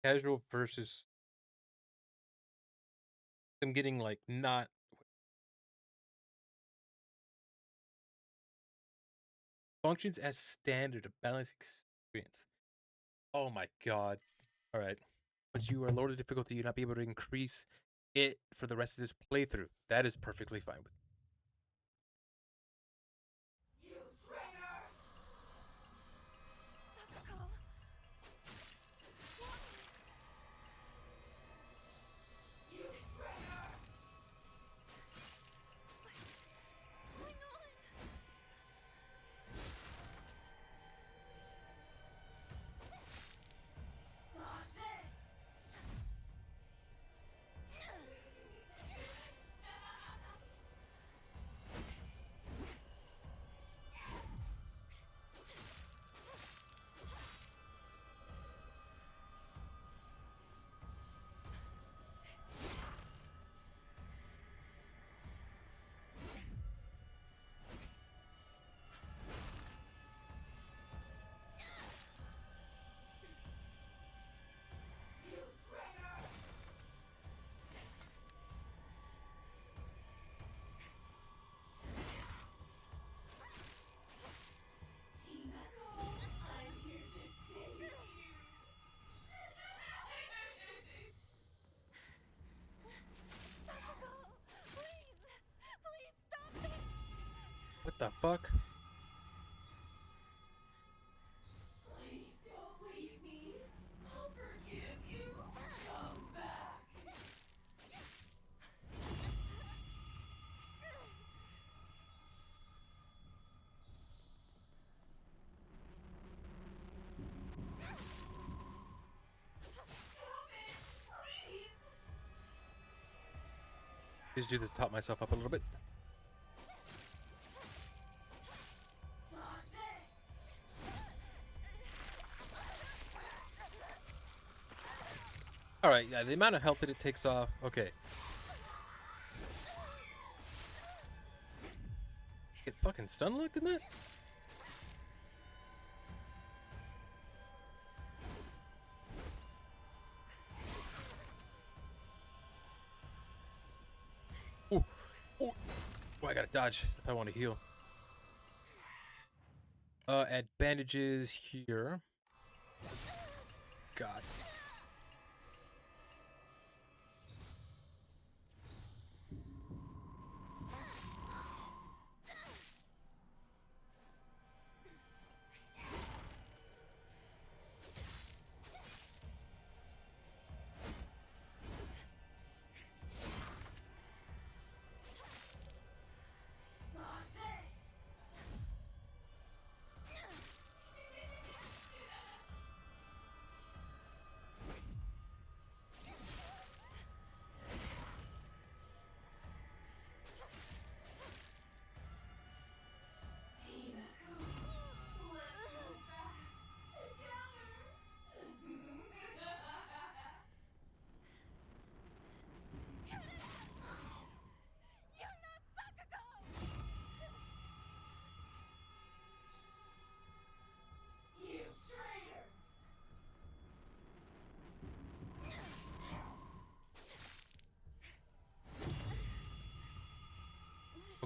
Casual versus them getting like not functions as standard, a balanced experience. Oh my god. Alright. Once you are lower the difficulty, you'll not be able to increase it for the rest of this playthrough. That is perfectly fine with me. Sakuko. What's going on? the fuck? Please don't leave me. I'll forgive you. Come back. Stop it, please. Just do this to top myself up a little bit. Alright, yeah, the amount of health that it takes off. Okay. Get fucking stun locked in that? Ooh. Ooh. Oh, I gotta dodge if I want to heal. Add bandages here. God.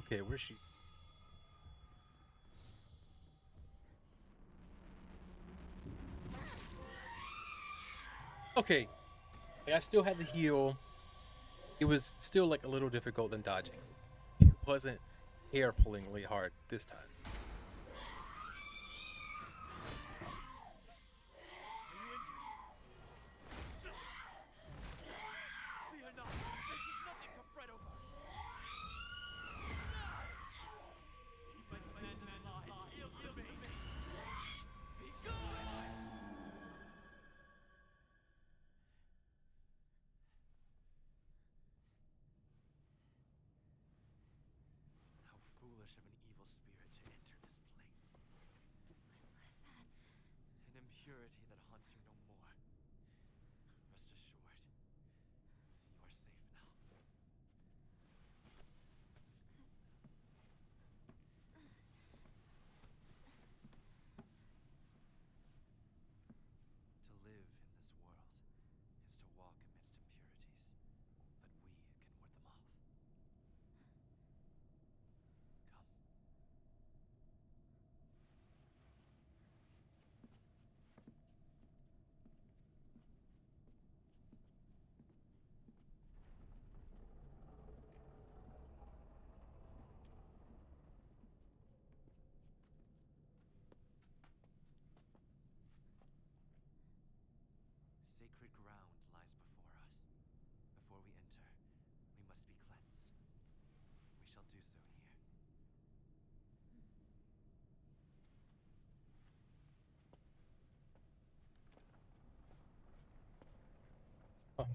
Okay, where's she? Okay. I still had the heal. It was still like a little difficult than dodging. It wasn't hair pullingly hard this time. How foolish of an evil spirit to enter this place. What was that? An impurity that haunts you no more. Rest assured, you are safe now. To live in this world is to walk amidst impurities, but we can ward them off. Come. Sacred ground lies before us. Before we enter, we must be cleansed. We shall do so here. Oh.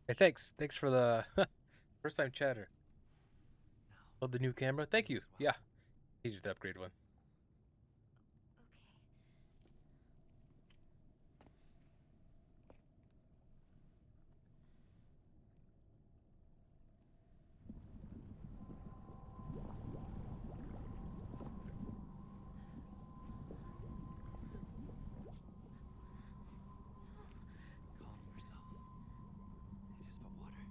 Hey, thanks for the first time chatter. Now, Love the new camera. Thank you. as well. Yeah, needed to upgrade one. Calm yourself. It is but water.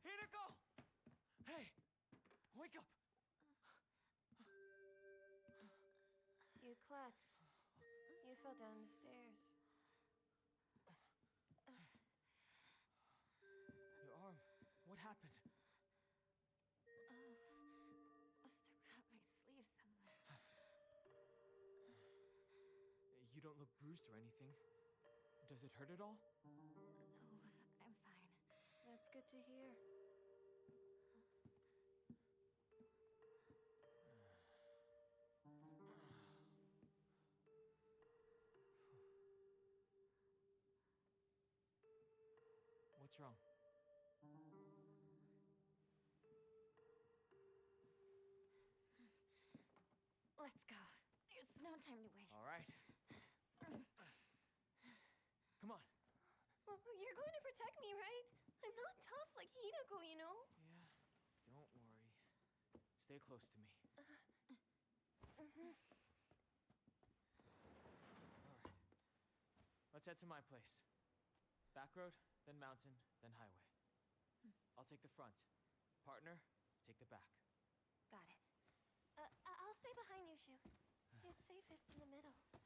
Hinako! Hey! Wake up! You klutz. You fell down the stairs. Your arm. What happened? Must have cut my sleeve somewhere. You don't look bruised or anything. Does it hurt at all? No, I'm fine. That's good to hear. What's wrong? Let's go. There's no time to waste. All right. Come on. Well, you're going to protect me, right? I'm not tough like Hinako, you know? Yeah, don't worry. Stay close to me. All right. Let's head to my place. Back road, then mountain, then highway. I'll take the front. Partner, take the back. Got it. I'll stay behind you, Shu. It's safest in the middle. Leave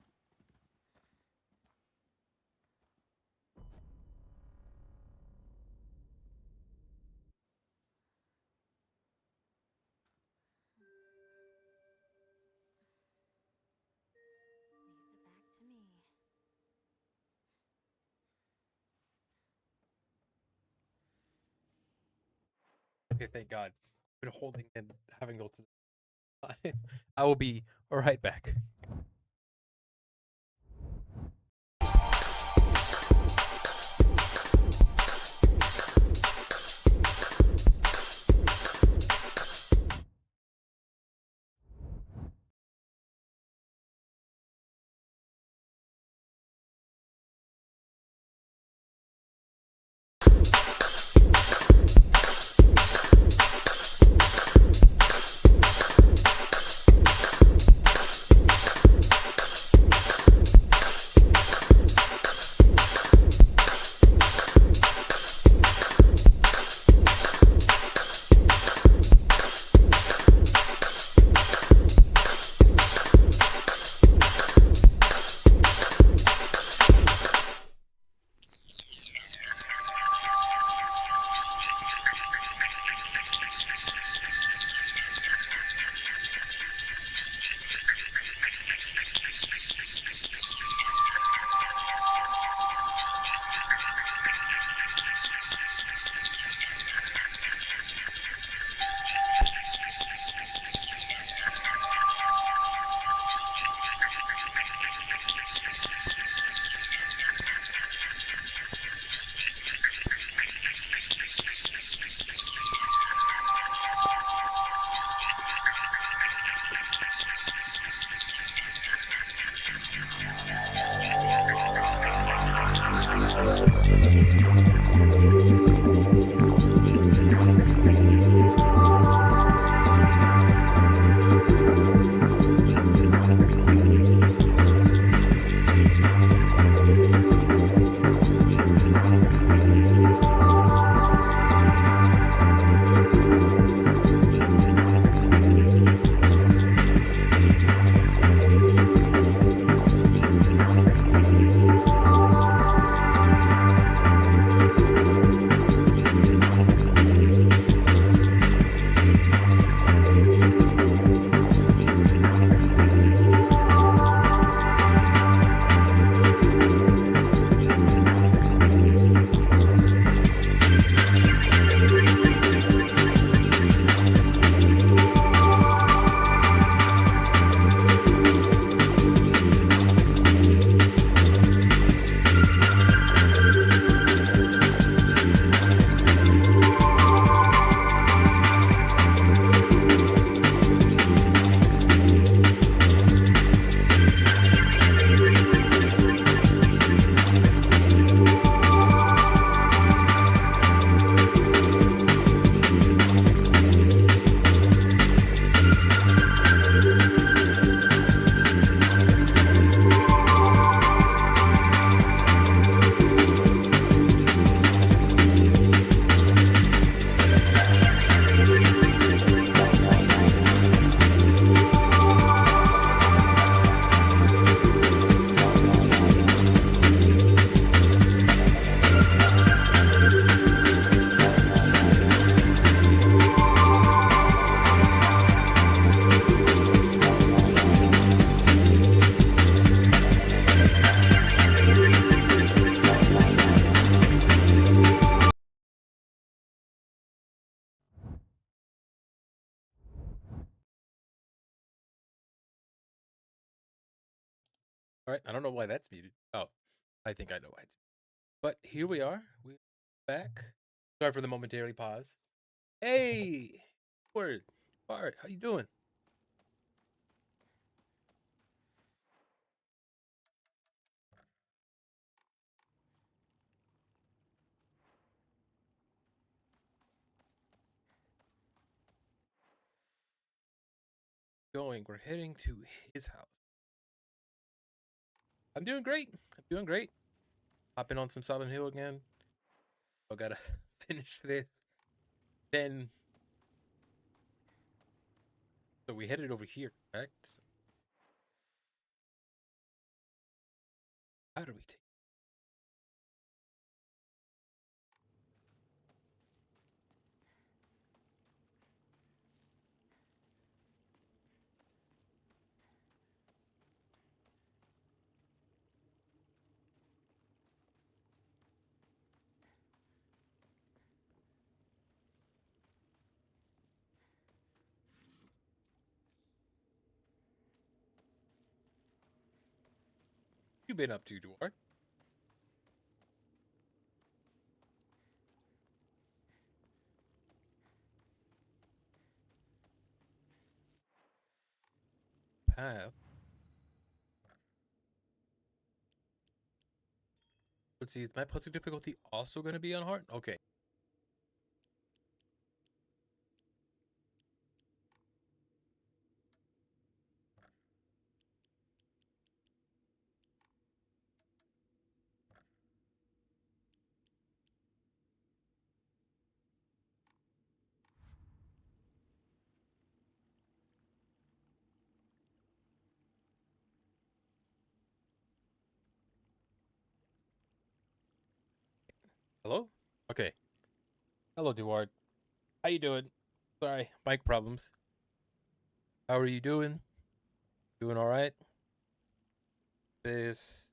the back to me. Okay, thank God. Been holding and having to go to the I will be right back. All right, I don't know why that's muted. Oh, I think I know why it's. But here we are. We're back. Sorry for the momentary pause. Hey, word, Bart, how you doing? Going. We're heading to his house. I'm doing great. I'm doing great. Hopping on some Silent Hill again. I gotta finish this. Then, so we headed over here, correct? So how do we take? You been up to, Dwar? Path. Let's see. Is my puzzle difficulty also going to be on hard? Okay. Hello? Okay. Hello, Duard. How you doing? Sorry, mic problems. How are you doing? Doing all right? This.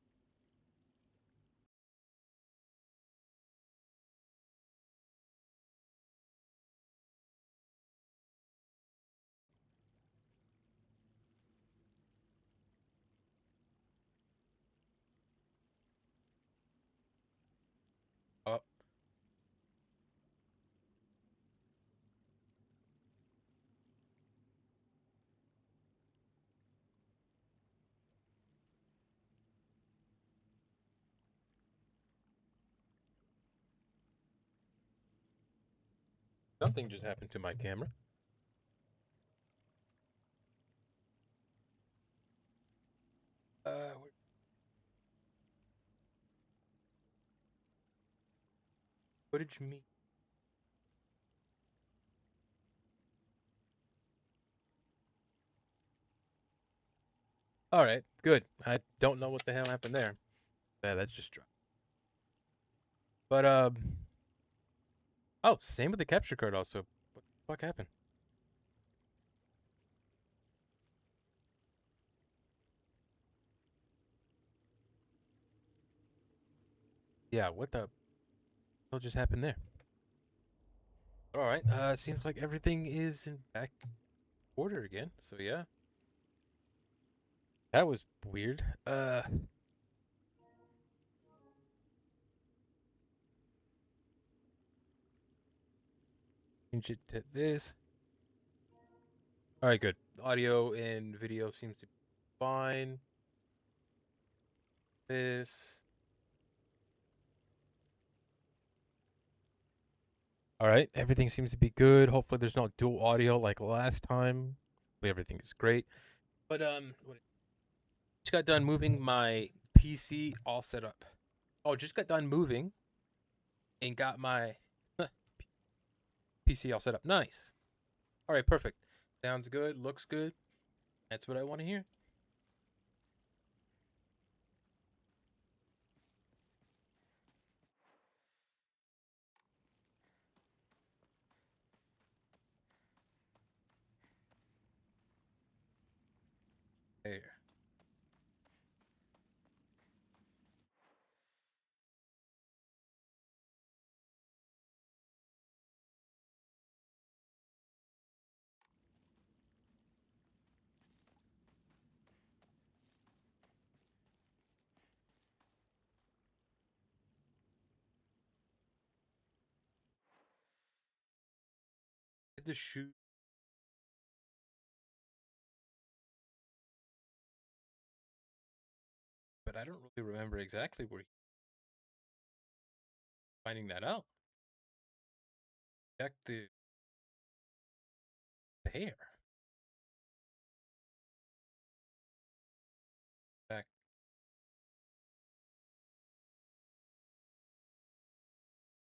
Oh, something just happened to my camera. Where footage me? All right, good. I don't know what the hell happened there. Yeah, that's just dropped. But oh, same with the capture card. Also, what the fuck happened? Yeah, what the hell just happened there? All right. Seems like everything is in back order again. So yeah, that was weird. Change it to this. All right, good. Audio and video seems to be fine. This. All right, everything seems to be good. Hopefully, there's no dual audio like last time. Hopefully, everything is great. But just got done moving my PC all set up. Oh, just got done moving and got my PC all set up. Nice. All right, perfect. Sounds good. Looks good. That's what I want to hear. There. the shoe. But I don't really remember exactly where finding that out. Check the hair. Back.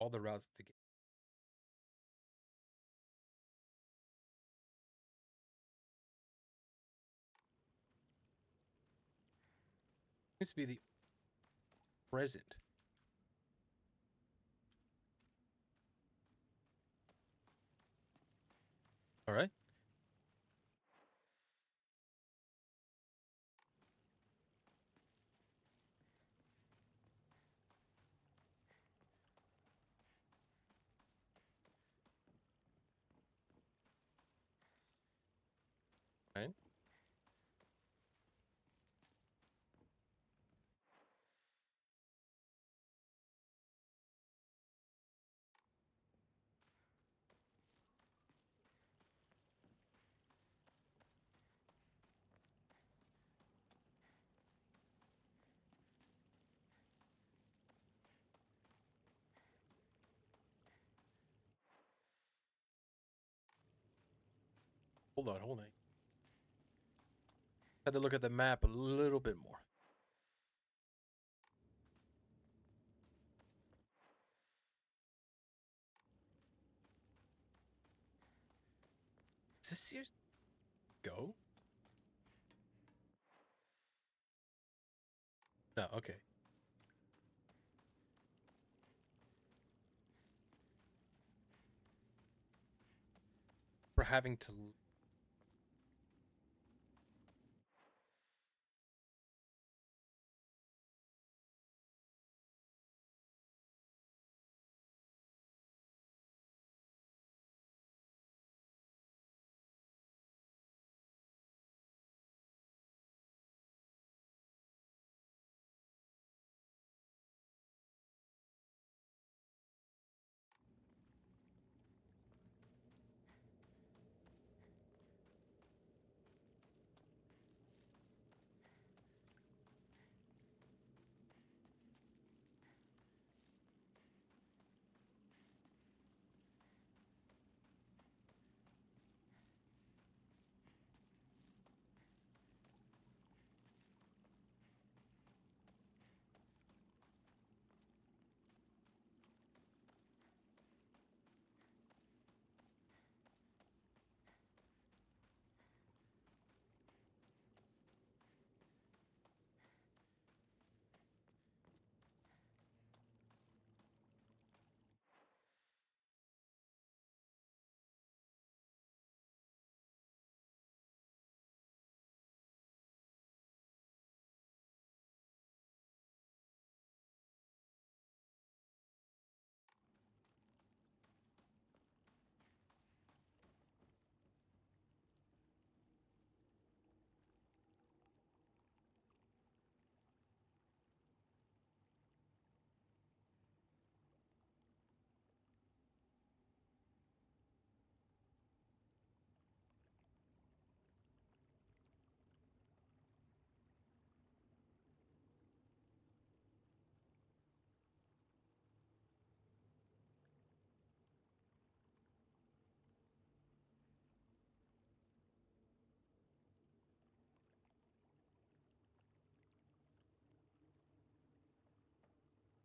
All the routes to get. Seems to be the present. All right. Right. Hold on, hold on. Had to look at the map a little bit more. Is this yours? Go? No, okay. We're having to.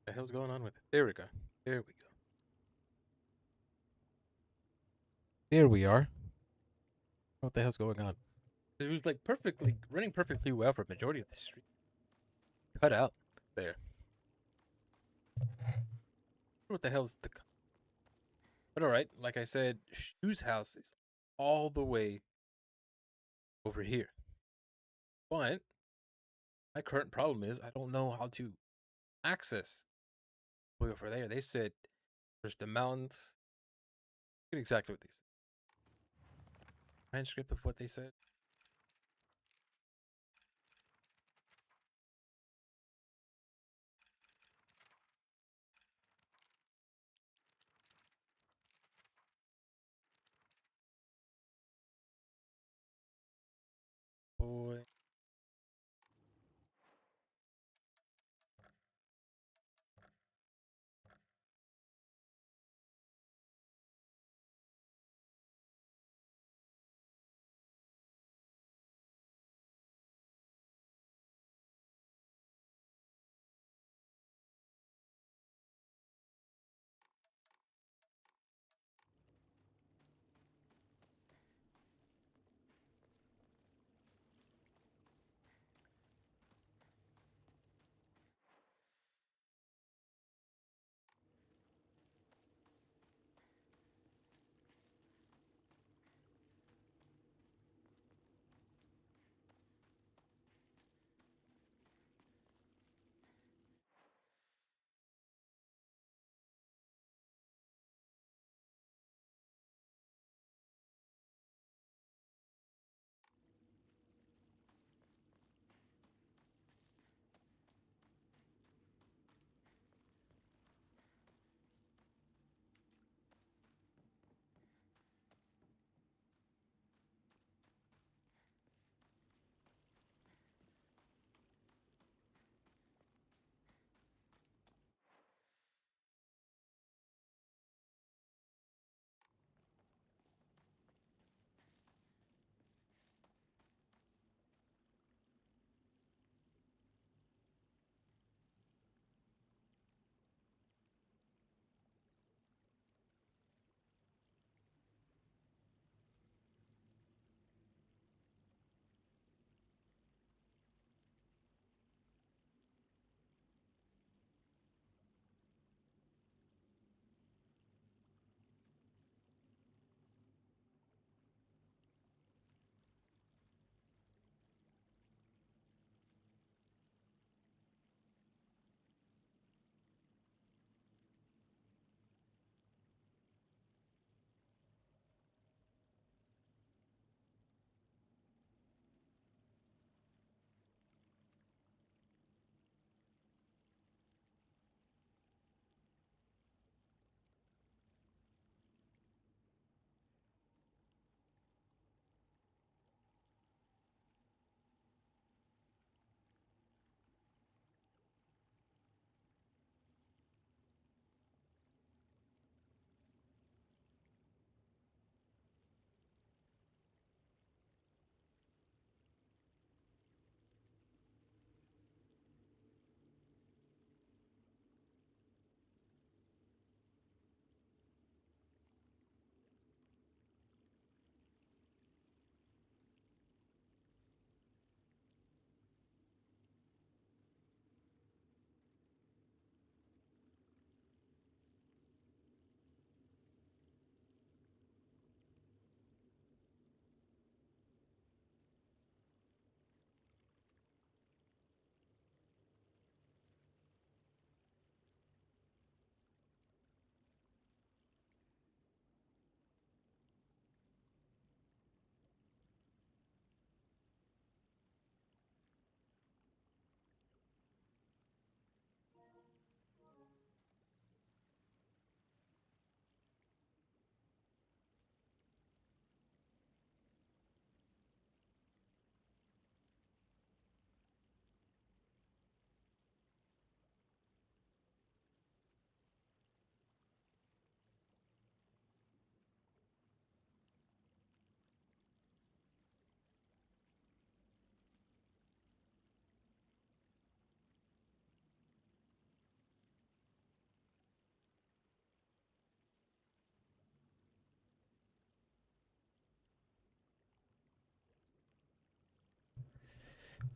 The hell's going on with it? There we go. There we go. There we are. What the hell's going on? It was like perfectly running perfectly well for a majority of the street. Cut out there. What the hell's the? But all right, like I said, Shu's house is all the way over here. But my current problem is I don't know how to access way over there. They said there's the mountains. Get exactly what they said. Transcript of what they said.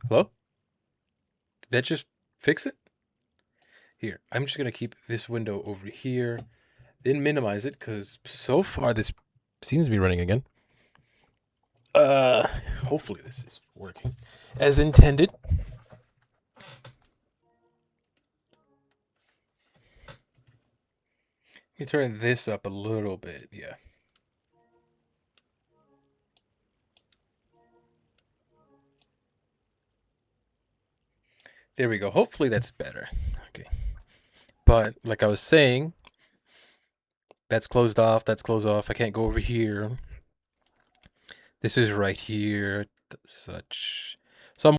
Hello? Did that just fix it? Here, I'm just gonna keep this window over here, then minimize it, because so far this seems to be running again. Uh, Hopefully this is working as intended. Let me turn this up a little bit, yeah. There we go. Hopefully that's better. Okay. But like I was saying, that's closed off, that's closed off. I can't go over here. This is right here, such. So I'm.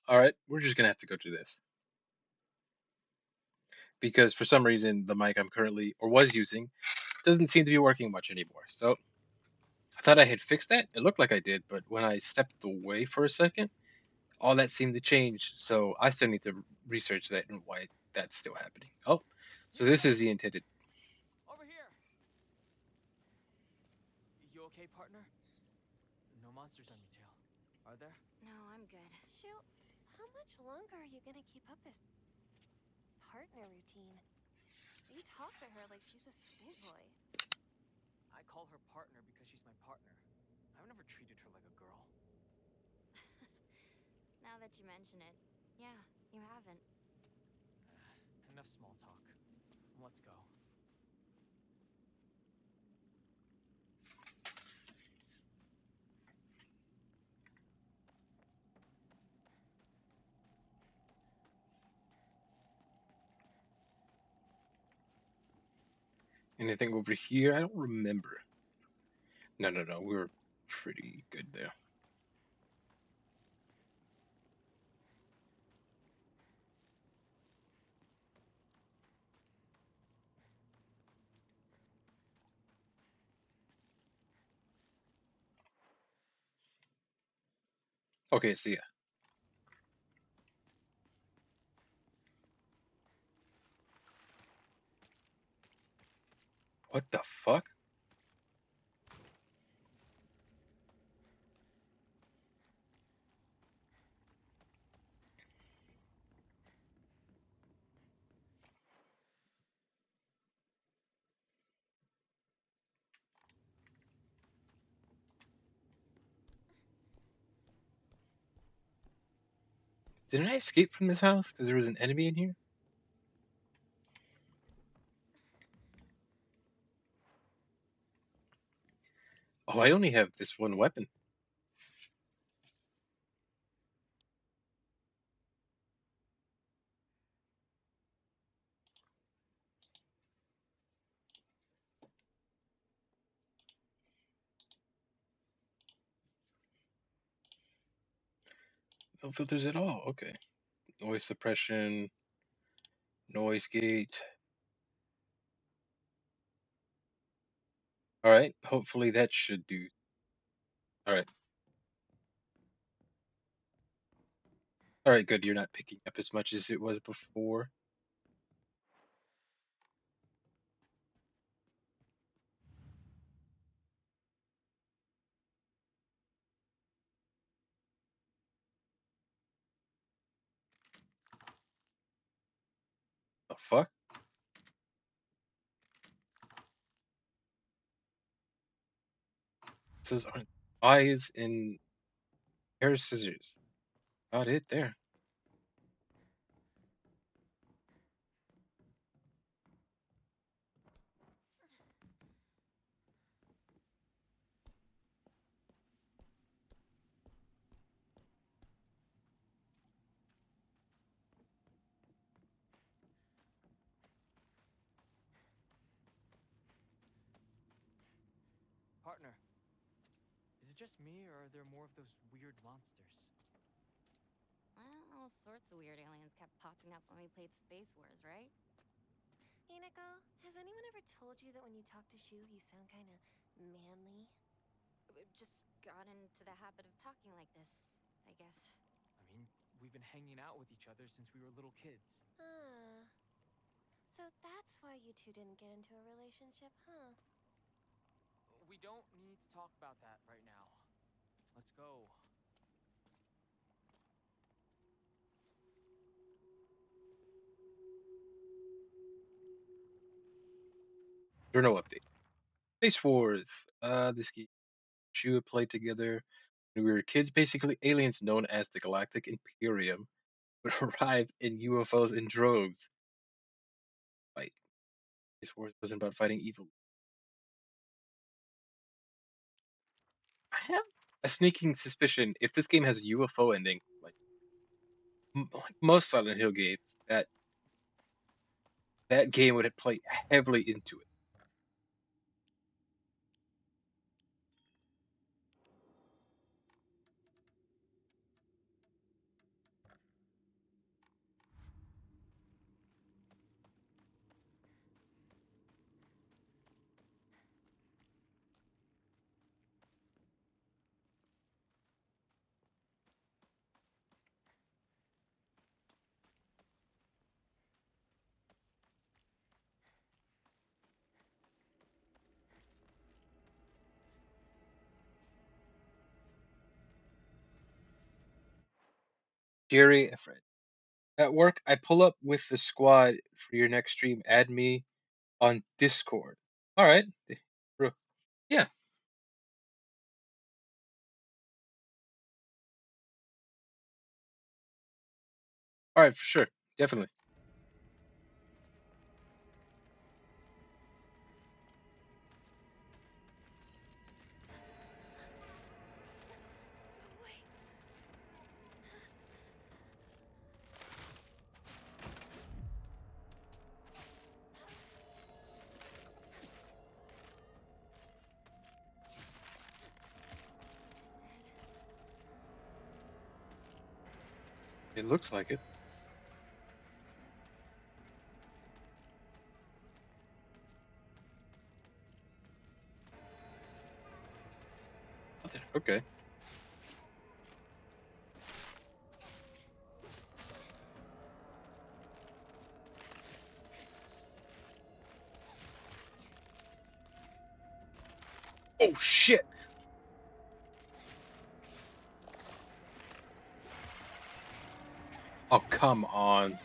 All right, we're just gonna have to go through this because for some reason the mic I'm currently or was using doesn't seem to be working much anymore. So I thought I had fixed that. It looked like I did, but when I stepped away for a second, all that seemed to change. So I still need to research that and why that's still happening. Oh, so this is the intended. Over here! You okay, partner? No monsters on your tail, are there? No, I'm good. Shoot, how much longer are you gonna keep up this partner routine? You talk to her like she's a schoolboy. I call her partner because she's my partner. I've never treated her like a girl. Now that you mention it, yeah, you haven't. Enough small talk. Let's go. Anything over here? I don't remember. No, no, no. We were pretty good there. Okay, see ya. What the fuck? Didn't I escape from this house because there was an enemy in here? Oh, I only have this one weapon. No filters at all. Okay. Noise suppression, noise gate. All right. Hopefully that should do. All right. All right. Good. You're not picking up as much as it was before. The fuck? Those aren't eyes and pair of scissors. About it there. Partner, is it just me, or are there more of those weird monsters? Well, all sorts of weird aliens kept popping up when we played Space Wars, right? Hey, Nico, has anyone ever told you that when you talk to Shu, you sound kind of manly? We just got into the habit of talking like this, I guess. I mean, we've been hanging out with each other since we were little kids. Ah. So that's why you two didn't get into a relationship, huh? We don't need to talk about that right now. Let's go. Journal update. Space Wars. This game Shu had played together when we were kids. Basically, aliens known as the Galactic Imperium would arrive in UFOs in droves. Fight. Space Wars wasn't about fighting evil. I have a sneaking suspicion if this game has a UFO ending, like most Silent Hill games, that game would play heavily into it. Jerry, Fred. At work, I pull up with the squad for your next stream. Add me on Discord. All right. Bro. Yeah. All right, for sure. Definitely. No way. It looks like it. Okay. Oh shit! Oh come on! My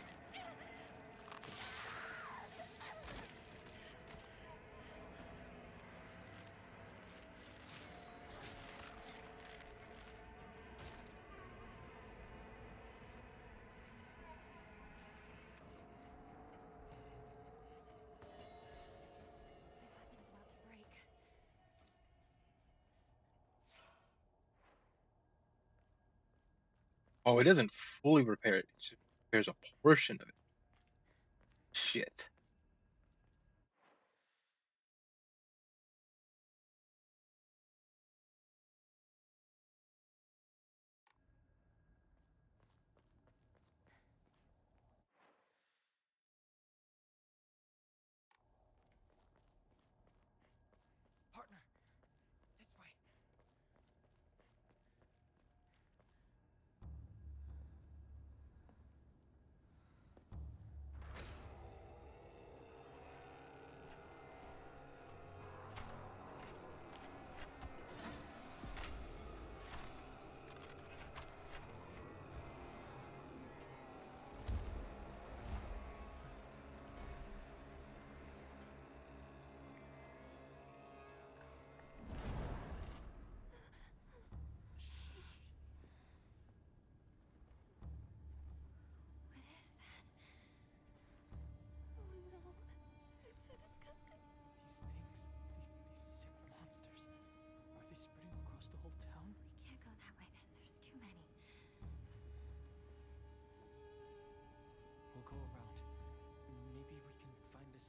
weapon's about to break. Oh, it doesn't fully repair it. It just repairs a portion of it. Shit.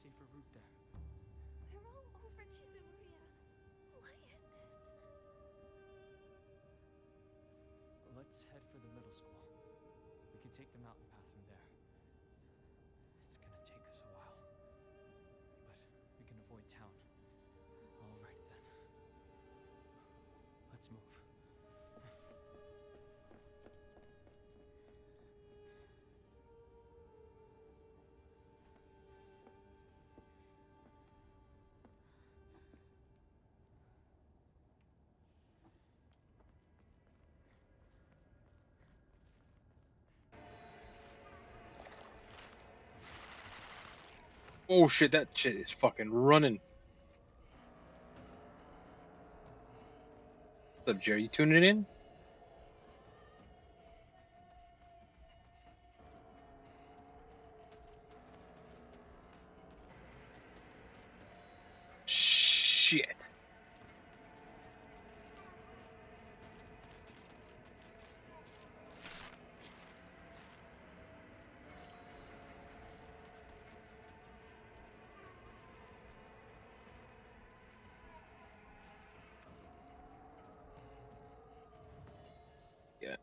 safer route there. They're all over Chizuruya. Why is this? Let's head for the middle school. We can take the mountain path from there. It's gonna take us a while, but we can avoid town. All right then. Let's move. Oh shit, that shit is fucking running. What's up, Jerry? You tuning in? Shit. Yeah.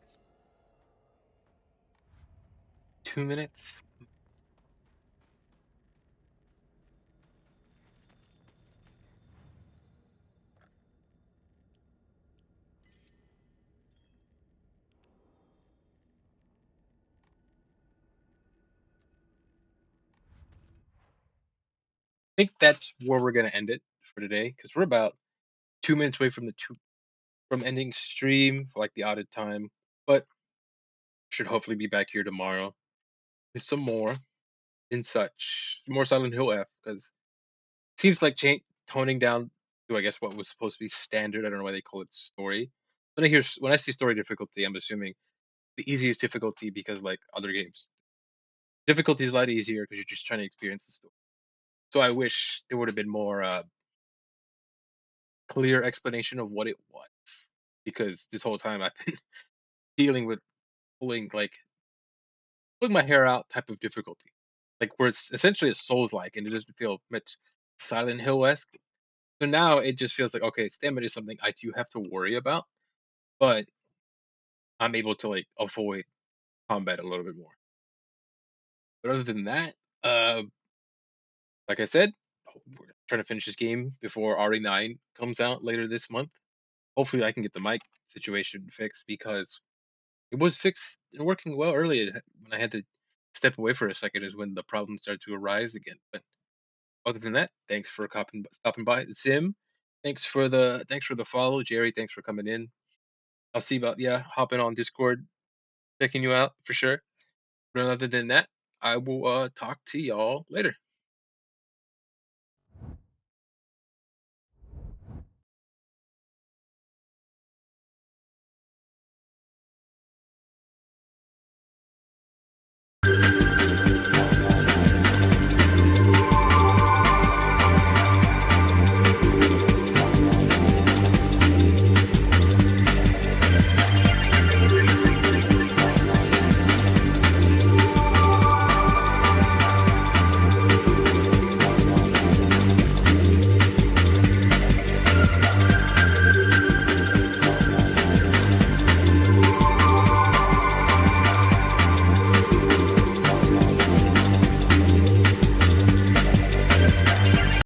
2 minutes. I think that's where we're gonna end it for today because we're about 2 minutes away from from ending stream for like the audit time. But should hopefully be back here tomorrow with some more and such. More Silent Hill F because seems like toning down to I guess what was supposed to be standard. I don't know why they call it story. When I see story difficulty, I'm assuming the easiest difficulty because like other games, difficulty is a lot easier because you're just trying to experience the story. So I wish there would have been more clear explanation of what it was because this whole time I've been dealing with pulling like pulling my hair out type of difficulty, like where it's essentially a Souls like and it doesn't feel much Silent Hill esque. So now it just feels like okay, stamina is something I do have to worry about, but I'm able to like avoid combat a little bit more. But other than that, uh, like I said, we're trying to finish this game before RE9 comes out later this month. Hopefully, I can get the mic situation fixed because it was fixed and working well earlier. When I had to step away for a second, is when the problems started to arise again. But other than that, thanks for stopping by. Sim, thanks for the follow, Jerry. Thanks for coming in. I'll see about hopping on Discord, checking you out for sure. But other than that, I will talk to y'all later.